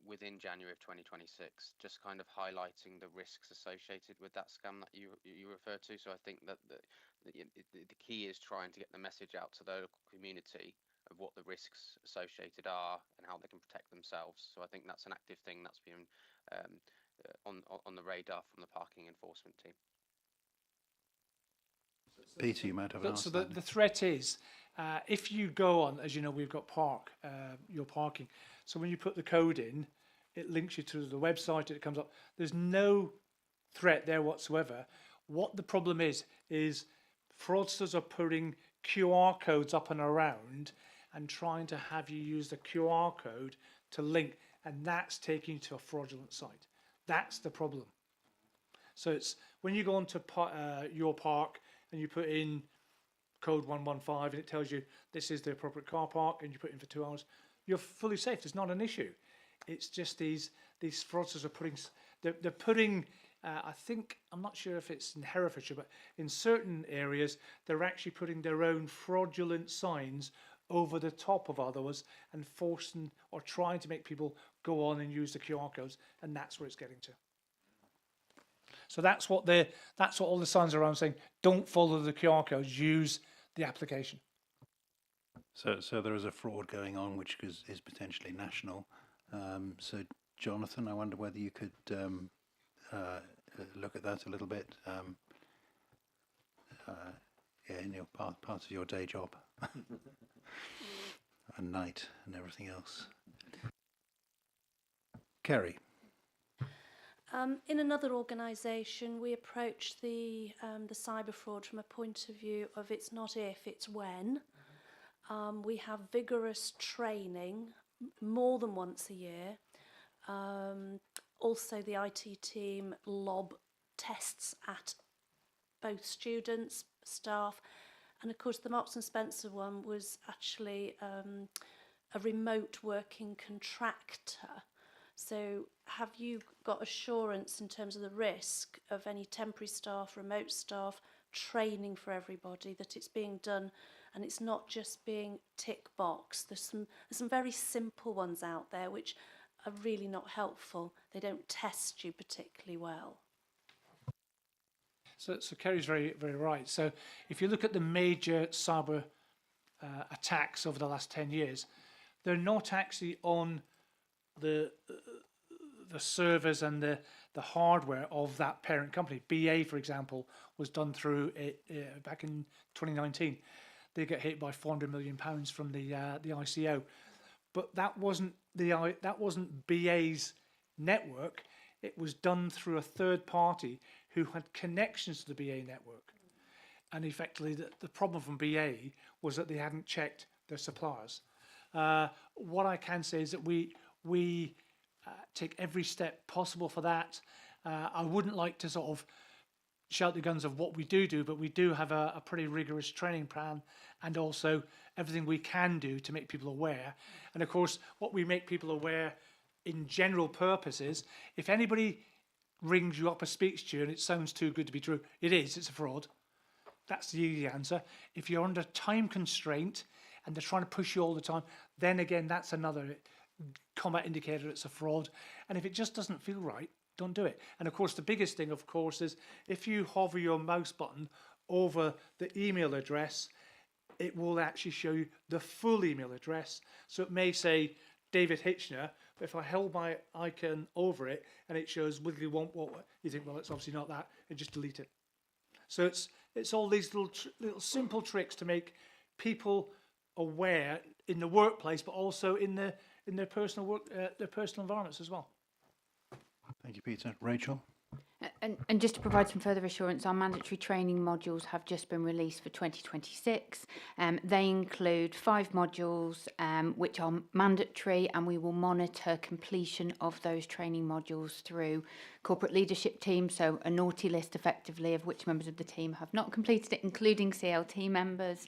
L: within January of 2026, just kind of highlighting the risks associated with that scam that you refer to. So I think that the key is trying to get the message out to the local community of what the risks associated are and how they can protect themselves. So I think that's an active thing that's been on the radar from the parking enforcement team.
A: Peter, you might have an answer.
I: So the threat is, if you go on, as you know, we've got your parking. So when you put the code in, it links you to the website, it comes up. There's no threat there whatsoever. What the problem is fraudsters are putting QR codes up and around and trying to have you use the QR code to link, and that's taking you to a fraudulent site. That's the problem. So it's when you go onto your park and you put in code 115 and it tells you this is the appropriate car park and you put it in for 2 hours, you're fully safe. It's not an issue. It's just these fraudsters are putting, I think, I'm not sure if it's in Herefordshire, but in certain areas, they're actually putting their own fraudulent signs over the top of others and forcing or trying to make people go on and use the QR codes, and that's where it's getting to. So that's what all the signs are around saying. Don't follow the QR codes. Use the application.
A: So there is a fraud going on, which is potentially national. So Jonathan, I wonder whether you could look at that a little bit. In your part of your day job, and night and everything else. Kerry.
J: In another organisation, we approach the cyber fraud from a point of view of it's not if, it's when. We have vigorous training more than once a year. Also, the IT team lob tests at both students, staff, and of course the Marks and Spencer one was actually a remote working contractor. So have you got assurance in terms of the risk of any temporary staff, remote staff, training for everybody, that it's being done and it's not just being tick box? There's some very simple ones out there which are really not helpful. They don't test you particularly well.
I: So Kerry's very, very right. So if you look at the major cyber attacks over the last 10 years, they're not actually on the servers and the hardware of that parent company. BA, for example, was done through back in 2019. They got hit by £400 million from the ICO, but that wasn't BA's network. It was done through a third party who had connections to the BA network. And effectively, the problem from BA was that they hadn't checked their suppliers. What I can say is that we take every step possible for that. I wouldn't like to sort of shout the guns of what we do, but we do have a pretty rigorous training plan and also everything we can do to make people aware. And of course, what we make people aware in general purposes, if anybody rings you up or speaks to you and it sounds too good to be true, it's a fraud. That's the easy answer. If you're under time constraint and they're trying to push you all the time, then again, that's another combat indicator it's a fraud. And if it just doesn't feel right, don't do it. And of course, the biggest thing, of course, is if you hover your mouse button over the email address, it will actually show you the full email address. So it may say David Hitchner, but if I held my icon over it and it shows Wiggly Womp Womp, you think, well, it's obviously not that, and just delete it. So it's all these little simple tricks to make people aware in the workplace, but also in their personal work, their personal environments as well.
A: Thank you, Peter. Rachel?
C: And just to provide some further assurance, our mandatory training modules have just been released for 2026. They include 5 modules which are mandatory, and we will monitor completion of those training modules through corporate leadership team, so a naughty list effectively of which members of the team have not completed it, including CLT members.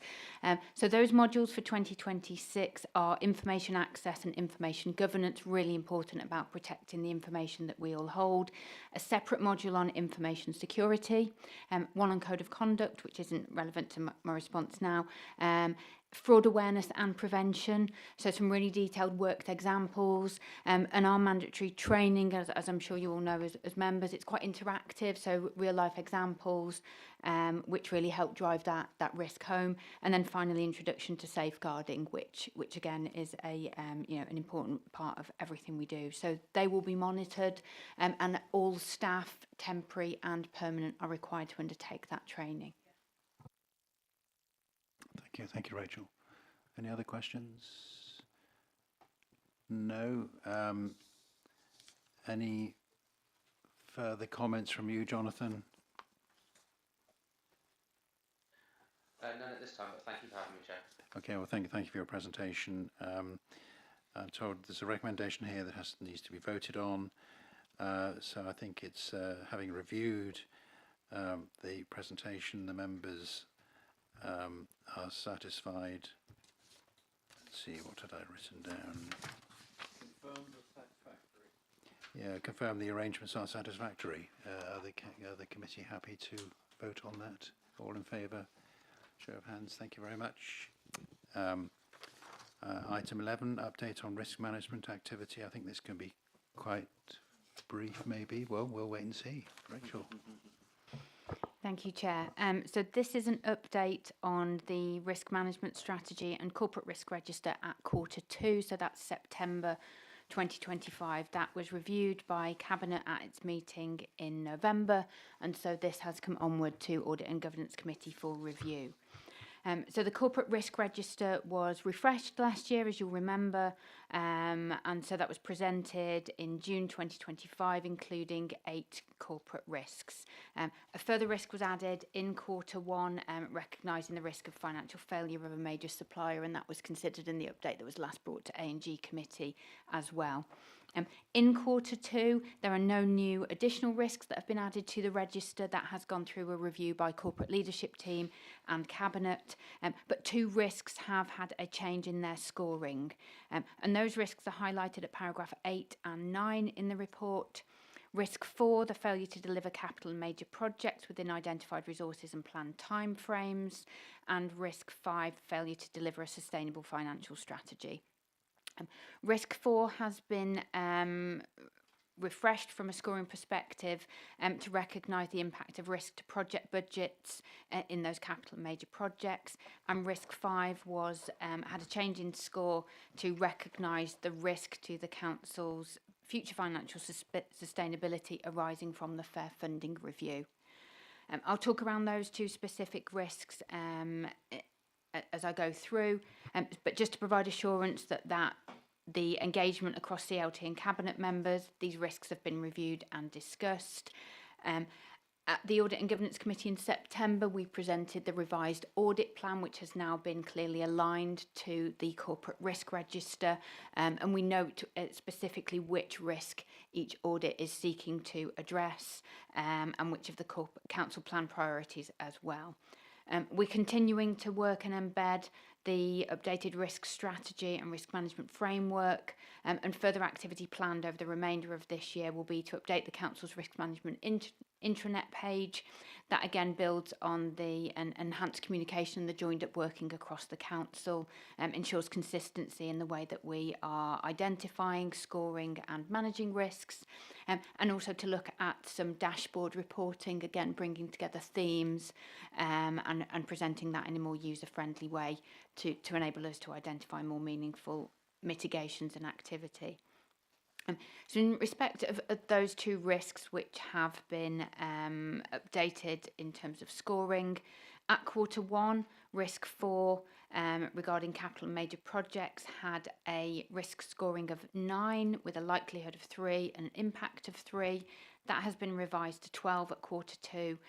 C: So those modules for 2026 are information access and information governance, really important about protecting the information that we all hold. A separate module on information security, one on code of conduct, which isn't relevant to my response now, fraud awareness and prevention, so some really detailed worked examples, and our mandatory training, as I'm sure you all know as members, it's quite interactive, so real life examples, which really help drive that risk home. And then finally, introduction to safeguarding, which again is an important part of everything we do. So they will be monitored, and all staff, temporary and permanent, are required to undertake that training.
A: Thank you, Rachel. Any other questions? No. Any further comments from you, Jonathan?
L: None at this time, but thank you for having me, Chair.
A: Okay, well, thank you for your presentation. I'm told there's a recommendation here that needs to be voted on. So I think it's having reviewed the presentation, the members are satisfied. Let's see, what had I written down?
F: Confirmed as satisfactory.
A: Yeah, confirm the arrangements are satisfactory. Are the committee happy to vote on that? All in favour? Show of hands. Thank you very much. Item 11, update on risk management activity. I think this can be quite brief, maybe. Well, we'll wait and see. Rachel.
C: Thank you, Chair. So this is an update on the risk management strategy and corporate risk register at Q2, so that's September 2025. That was reviewed by Cabinet at its meeting in November, and so this has come onward to Audit and Governance Committee for review. So the corporate risk register was refreshed last year, as you'll remember, and so that was presented in June 2025, including 8 corporate risks. A further risk was added in Q1, recognising the risk of financial failure of a major supplier, and that was considered in the update that was last brought to A&G committee as well. In Q2, there are no new additional risks that have been added to the register. That has gone through a review by corporate leadership team and Cabinet, but 2 risks have had a change in their scoring, and those risks are highlighted at paragraph 8 and 9 in the report. Risk 4, the failure to deliver capital and major projects within identified resources and planned timeframes, and risk 5, failure to deliver a sustainable financial strategy. Risk 4 has been refreshed from a scoring perspective to recognise the impact of risk to project budgets in those capital and major projects, and risk 5 was had a change in score to recognise the risk to the council's future financial sustainability arising from the fair funding review. I'll talk around those 2 specific risks as I go through, but just to provide assurance that the engagement across CLT and Cabinet members, these risks have been reviewed and discussed. At the Audit and Governance Committee in September, we presented the revised audit plan, which has now been clearly aligned to the corporate risk register, and we note specifically which risk each audit is seeking to address, and which of the council plan priorities as well. We're continuing to work and embed the updated risk strategy and risk management framework, and further activity planned over the remainder of this year will be to update the Council's risk management intranet page. That again builds on the enhanced communication and the joined up working across the Council, ensures consistency in the way that we are identifying, scoring and managing risks, and also to look at some dashboard reporting, again bringing together themes and presenting that in a more user-friendly way to enable us to identify more meaningful mitigations and activity. So in respect of those 2 risks which have been updated in terms of scoring, at Q1, risk 4 regarding capital and major projects had a risk scoring of 9 with a likelihood of 3 and an impact of 3. That has been revised to 12 at Q2.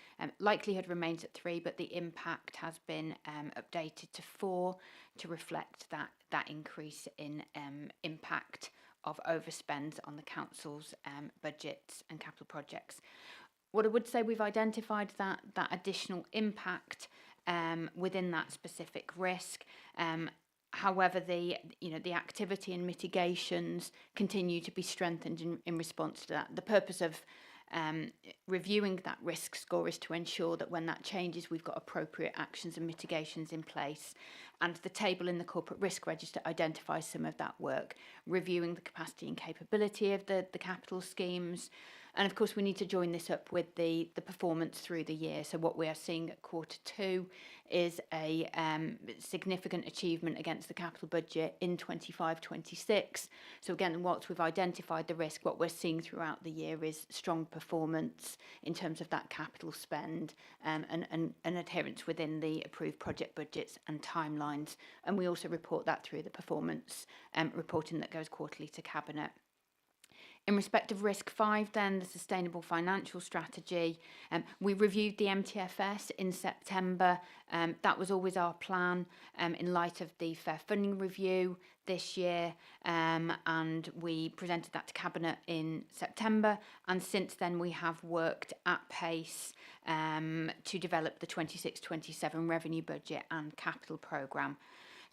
C: Likelihood remains at 3, but the impact has been updated to 4 to reflect that increase in impact of overspends on the council's budgets and capital projects. What I would say, we've identified that additional impact within that specific risk. However, the activity and mitigations continue to be strengthened in response to that. The purpose of reviewing that risk score is to ensure that when that changes, we've got appropriate actions and mitigations in place. And the table in the corporate risk register identifies some of that work, reviewing the capacity and capability of the capital schemes. And of course, we need to join this up with the performance through the year. So what we are seeing at Q2 is a significant achievement against the capital budget in 25-26. So again, whilst we've identified the risk, what we're seeing throughout the year is strong performance in terms of that capital spend and adherence within the approved project budgets and timelines. And we also report that through the performance reporting that goes quarterly to Cabinet. In respect of risk 5 then, the sustainable financial strategy, we reviewed the MTFS in September. That was always our plan in light of the fair funding review this year, and we presented that to Cabinet in September, and since then we have worked at pace to develop the 26-27 revenue budget and capital programme.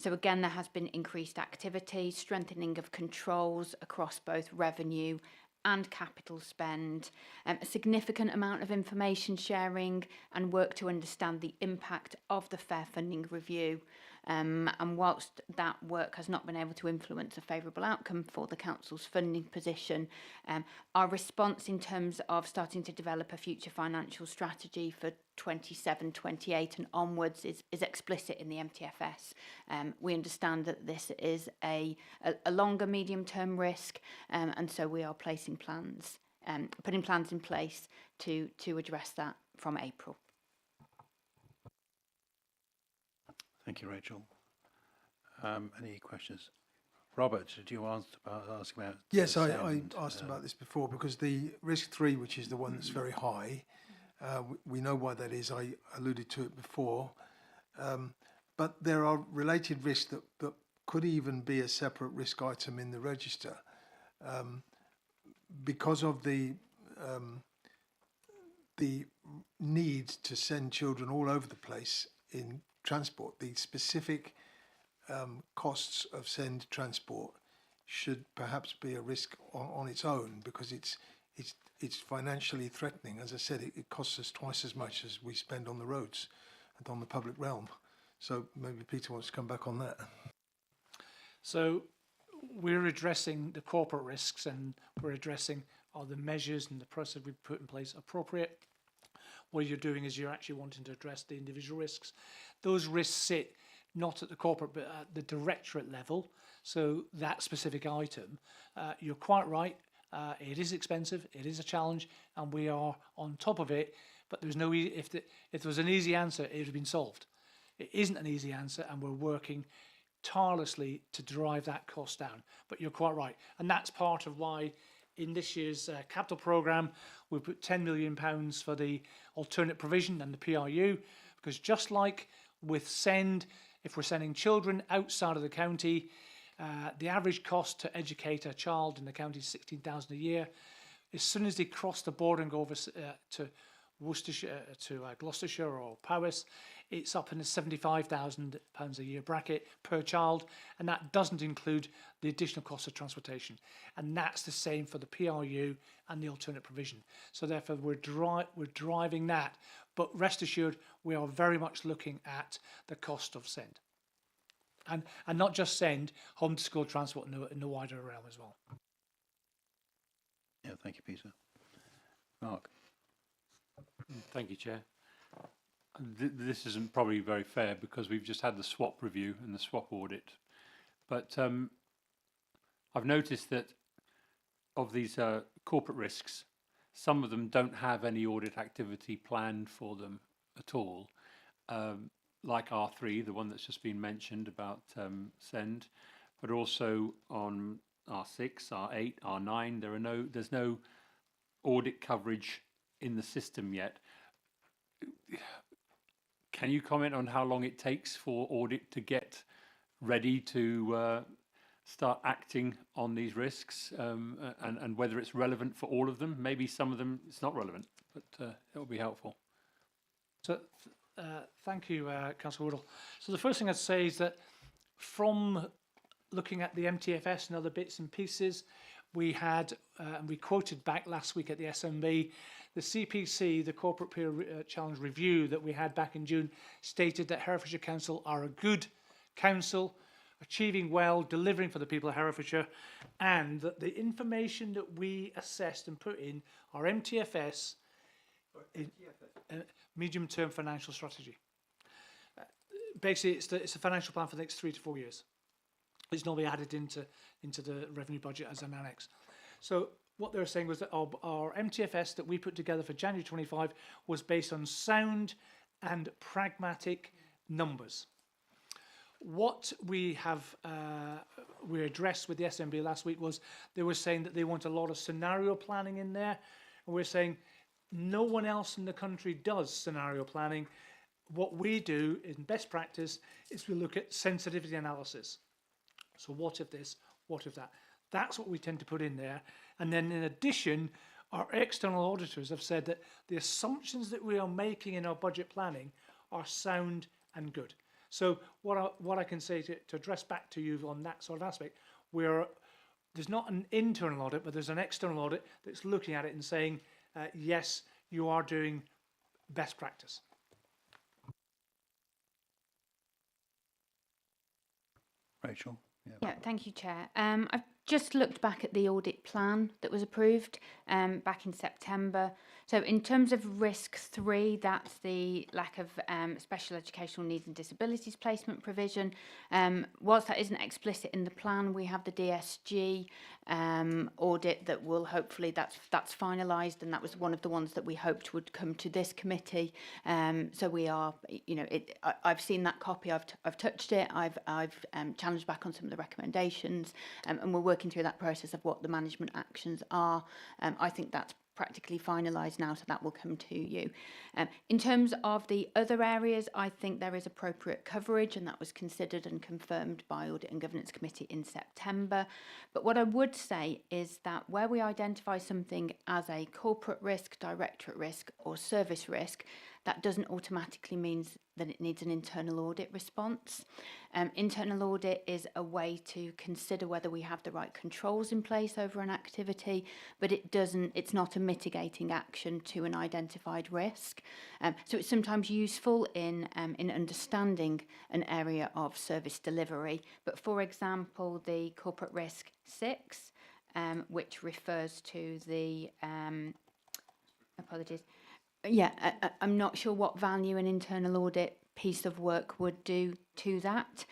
C: So again, there has been increased activity, strengthening of controls across both revenue and capital spend, a significant amount of information sharing and work to understand the impact of the fair funding review. And whilst that work has not been able to influence a favourable outcome for the Council's funding position, our response in terms of starting to develop a future financial strategy for 27-28 and onwards is explicit in the MTFS. We understand that this is a longer medium-term risk, and so we are placing plans, putting plans in place to address that from April.
A: Thank you, Rachel. Any questions? Robert, did you ask about?
G: Yes, I asked about this before because the risk 3, which is the one that's very high, we know why that is. I alluded to it before. But there are related risks that could even be a separate risk item in the register because of the need to send children all over the place in transport. The specific costs of send transport should perhaps be a risk on its own because it's financially threatening. As I said, it costs us twice as much as we spend on the roads and on the public realm. So maybe Peter wants to come back on that.
I: So we're addressing the corporate risks and we're addressing are the measures and the process we've put in place appropriate. What you're doing is you're actually wanting to address the individual risks. Those risks sit not at the corporate but at the directorate level. So that specific item, you're quite right. It is expensive, it is a challenge, and we are on top of it. But there's no if there was an easy answer, it would have been solved. It isn't an easy answer, and we're working tirelessly to drive that cost down. But you're quite right, and that's part of why in this year's capital programme we put £10 million for the alternate provision and the PRU, because just like with SEND, if we're sending children outside of the county, the average cost to educate a child in the county is £16,000 a year. As soon as they cross the border and go over to Worcestershire, to Gloucestershire or Powys, it's up in the £75,000 a year bracket per child, and that doesn't include the additional cost of transportation. And that's the same for the PRU and the alternate provision. So therefore, we're driving that. But rest assured, we are very much looking at the cost of SEND. And not just SEND, home to school transport in the wider realm as well.
A: Yeah, thank you, Peter. Mark.
E: Thank you, Chair. This isn't probably very fair because we've just had the swap review and the swap audit. But I've noticed that of these corporate risks, some of them don't have any audit activity planned for them at all. Like R3, the one that's just been mentioned about SEND, but also on R6, R8, R9, there's no audit coverage in the system yet. Can you comment on how long it takes for audit to get ready to start acting on these risks and whether it's relevant for all of them? Maybe some of them it's not relevant, but it will be helpful.
I: So thank you, Councillor Woodall. So the first thing I'd say is that from looking at the MTFS and other bits and pieces, we had, and we quoted back last week at the SMB, the CPC, the Corporate Peer Challenge Review that we had back in June, stated that Herefordshire Council are a good council, achieving well, delivering for the people of Herefordshire, and that the information that we assessed and put in our MTFS, medium-term financial strategy. Basically, it's a financial plan for the next 3 to 4 years. It's normally added into the revenue budget as an annex. So what they were saying was that our MTFS that we put together for January 25 was based on sound and pragmatic numbers. What we have we addressed with the SMB last week was they were saying that they want a lot of scenario planning in there, and we're saying no one else in the country does scenario planning. What we do in best practice is we look at sensitivity analysis. So what if this, what if that? That's what we tend to put in there. And then in addition, our external auditors have said that the assumptions that we are making in our budget planning are sound and good. So what I can say to address back to you on that sort of aspect, there's not an internal audit, but there's an external audit that's looking at it and saying, yes, you are doing best practice.
A: Rachel?
C: Yeah, thank you, Chair. I've just looked back at the audit plan that was approved back in September. So in terms of risk 3, that's the lack of special educational needs and disabilities placement provision. Whilst that isn't explicit in the plan, we have the DSG audit that will hopefully, that's finalised, and that was one of the ones that we hoped would come to this committee. So we are, you know, I've seen that copy, I've touched it, I've challenged back on some of the recommendations, and we're working through that process of what the management actions are. I think that's practically finalised now, so that will come to you. In terms of the other areas, I think there is appropriate coverage, and that was considered and confirmed by Audit and Governance Committee in September. But what I would say is that where we identify something as a corporate risk, directorate risk or service risk, that doesn't automatically mean that it needs an internal audit response. Internal audit is a way to consider whether we have the right controls in place over an activity, but it's not a mitigating action to an identified risk. So it's sometimes useful in understanding an area of service delivery. But for example, the corporate risk 6, which refers to the, apologies, yeah, I'm not sure what value an internal audit piece of work would do to that.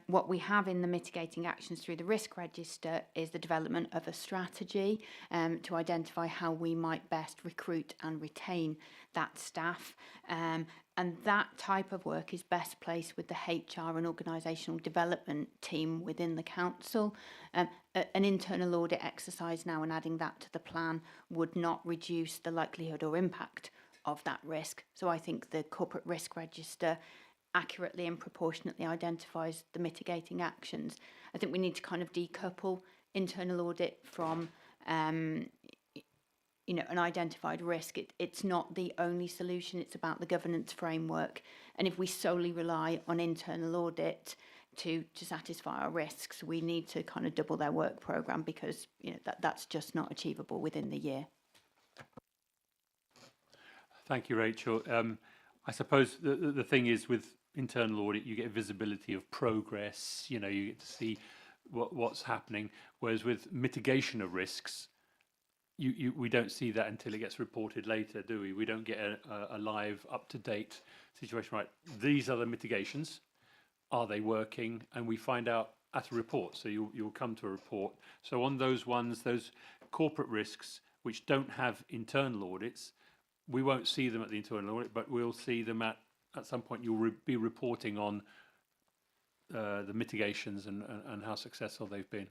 C: What we have in the mitigating actions through the risk register is the development of a strategy to identify how we might best recruit and retain that staff. And that type of work is best placed with the HR and organisational development team within the council. An internal audit exercise now and adding that to the plan would not reduce the likelihood or impact of that risk. So I think the corporate risk register accurately and proportionately identifies the mitigating actions. I think we need to kind of decouple internal audit from you know, an identified risk. It's not the only solution, it's about the governance framework. And if we solely rely on internal audit to satisfy our risks, we need to kind of double their work programme, because you know that's just not achievable within the year.
E: Thank you, Rachel. I suppose the thing is with internal audit, you get visibility of progress. You know, you get to see what's happening. Whereas with mitigation of risks, we don't see that until it gets reported later, do we? We don't get a live, up-to-date situation. Right, these are the mitigations. Are they working? And we find out at a report. So you'll come to a report. So on those ones, those corporate risks which don't have internal audits, we won't see them at the internal audit, but we'll see them at some point. You'll be reporting on the mitigations and how successful they've been.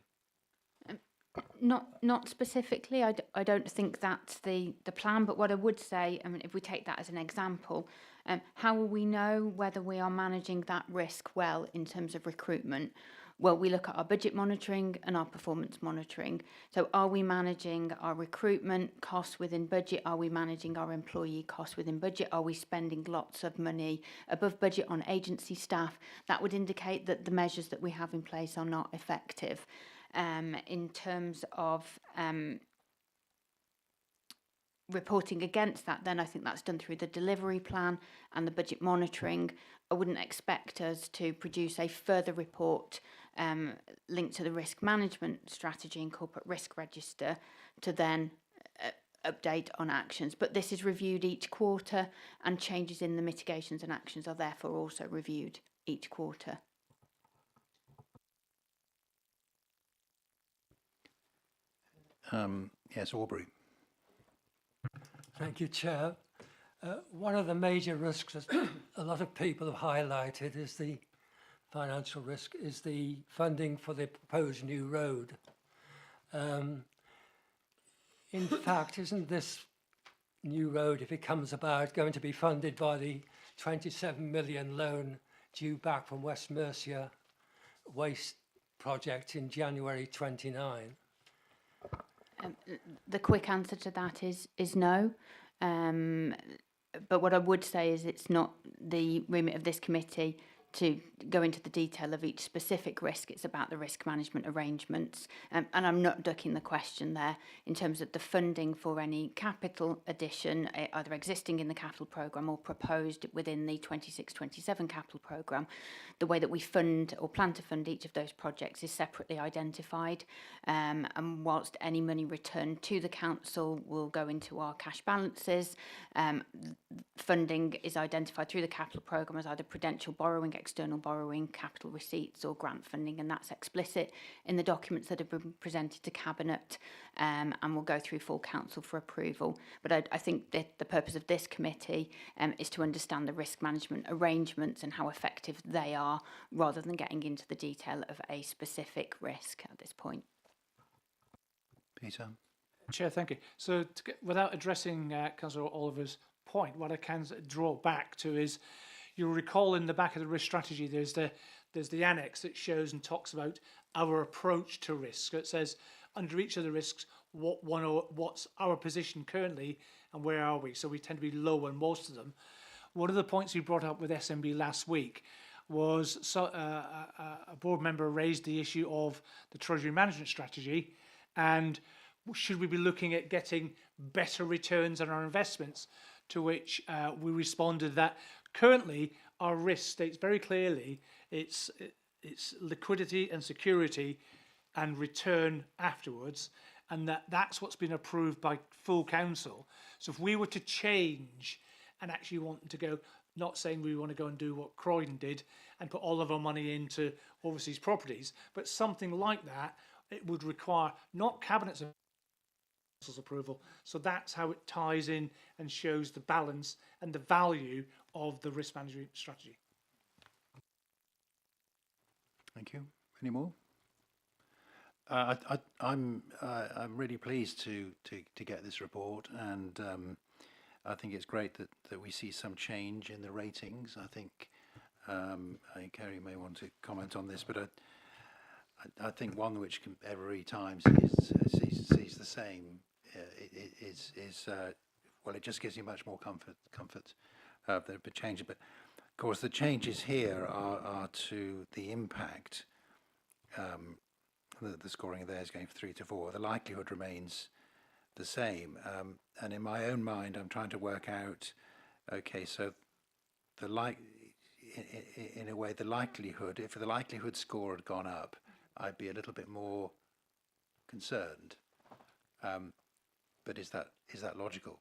C: Not specifically. I don't think that's the plan. But what I would say, I mean, if we take that as an example, how will we know whether we are managing that risk well in terms of recruitment? Well, we look at our budget monitoring and our performance monitoring. So are we managing our recruitment costs within budget? Are we managing our employee costs within budget? Are we spending lots of money above budget on agency staff? That would indicate that the measures that we have in place are not effective. In terms of reporting against that, then I think that's done through the delivery plan and the budget monitoring. I wouldn't expect us to produce a further report linked to the risk management strategy and corporate risk register to then update on actions. But this is reviewed each quarter, and changes in the mitigations and actions are therefore also reviewed each quarter.
A: Yes, Aubrey.
K: Thank you, Chair. One of the major risks that a lot of people have highlighted is the financial risk, is the funding for the proposed new road. In fact, isn't this new road, if it comes about, going to be funded by the 27 million loan due back from West Mercia waste project in January 29?
C: The quick answer to that is no. But what I would say is it's not the remit of this committee to go into the detail of each specific risk. It's about the risk management arrangements. And I'm not ducking the question there in terms of the funding for any capital addition, either existing in the capital programme or proposed within the 26-27 capital programme. The way that we fund or plan to fund each of those projects is separately identified. And whilst any money returned to the council will go into our cash balances, funding is identified through the capital programme as either prudential borrowing, external borrowing, capital receipts or grant funding, and that's explicit in the documents that have been presented to Cabinet and will go through full council for approval. But I think that the purpose of this committee is to understand the risk management arrangements and how effective they are, rather than getting into the detail of a specific risk at this point.
A: Peter.
I: Chair, thank you. So without addressing Councillor Oliver's point, what I can draw back to is, you'll recall in the back of the risk strategy, there's the annex that shows and talks about our approach to risk. It says under each of the risks, what's our position currently and where are we? So we tend to be low on most of them. One of the points we brought up with SMB last week was a board member raised the issue of the Treasury Management Strategy, and should we be looking at getting better returns on our investments, to which we responded that currently our risk states very clearly it's liquidity and security and return afterwards, and that's what's been approved by full council. So if we were to change and actually want to go, not saying we want to go and do what Croydon did and put all of our money into overseas properties, but something like that, it would require not Cabinet's approval. So that's how it ties in and shows the balance and the value of the risk management strategy.
A: Thank you. Any more? I'm really pleased to get this report, and I think it's great that we see some change in the ratings. I think Kerry may want to comment on this, but I think one which every time sees the same is well, it just gives you much more comfort the change. But of course, the changes here are to the impact. The scoring there is going from 3 to 4. The likelihood remains the same, and in my own mind, I'm trying to work out. Okay, so in a way, the likelihood, if the likelihood score had gone up, I'd be a little bit more concerned. But is that logical?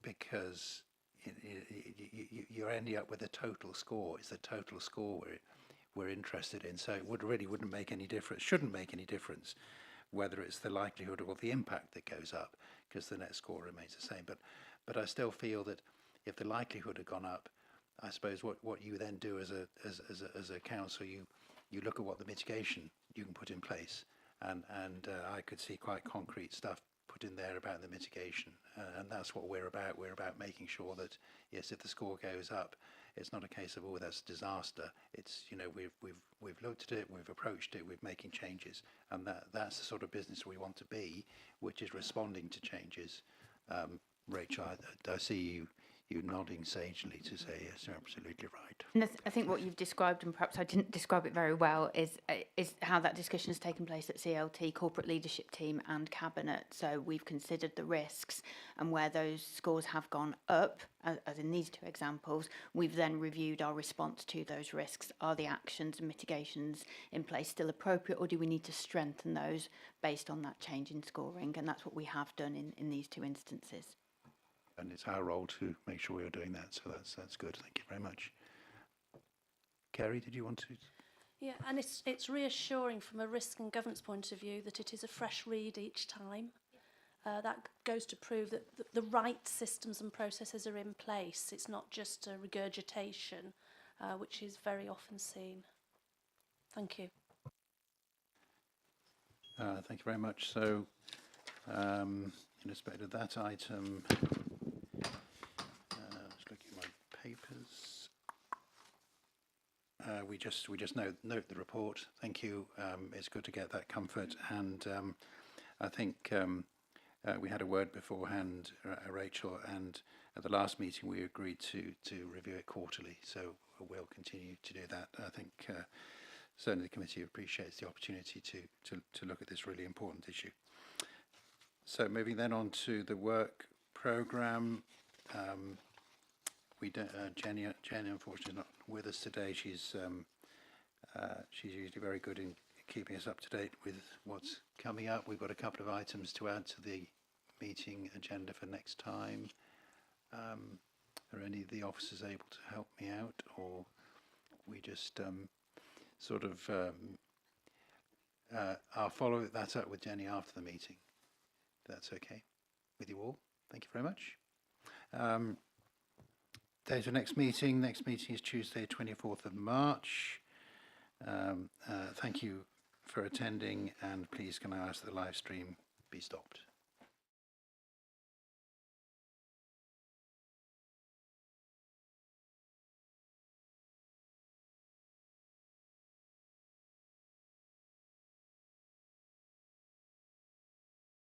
A: Because you're ending up with a total score. It's the total score we're interested in. So it wouldn't make any difference. Shouldn't make any difference whether it's the likelihood or the impact that goes up, because the net score remains the same. But I still feel that if the likelihood had gone up, I suppose what you then do as a council, you look at what the mitigation you can put in place, and I could see quite concrete stuff put in there about the mitigation, and that's what we're about. We're about making sure that yes, if the score goes up, it's not a case of oh that's a disaster. It's we've looked at it, we've approached it, we're making changes, and that's the sort of business we want to be, which is responding to changes. Rachel, I see you nodding sagely to say, yes, you're absolutely right.
C: And I think what you've described, and perhaps I didn't describe it very well, is how that discussion has taken place at CLT, corporate leadership team and cabinet. So we've considered the risks, and where those scores have gone up, as in these two examples, we've then reviewed our response to those risks. Are the actions and mitigations in place still appropriate, or do we need to strengthen those based on that change in scoring? And that's what we have done in these two instances.
A: And it's our role to make sure we're doing that. So that's good. Thank you very much. Kerry, did you want to?
J: Yeah, and it's reassuring from a risk and governance point of view that it is a fresh read each time. That goes to prove that the right systems and processes are in place. It's not just a regurgitation, which is very often seen. Thank you.
A: Thank you very much. So, in respect of that item, just looking at my papers. We just note the report. Thank you. It's good to get that comfort, and I think we had a word beforehand, Rachel, and at the last meeting we agreed to review it quarterly. So we'll continue to do that. I think certainly the committee appreciates the opportunity to look at this really important issue. So moving then on to the work programme. We don't, Jenny unfortunately is not with us today. She's usually very good in keeping us up to date with what's coming up. We've got a couple of items to add to the meeting agenda for next time. Are any of the officers able to help me out, or we just sort of I'll follow that up with Jenny after the meeting. That's okay with you all. Thank you very much. Date of next meeting. Next meeting is Tuesday, 24th of March. Thank you for attending, and please can I ask that the live stream be stopped.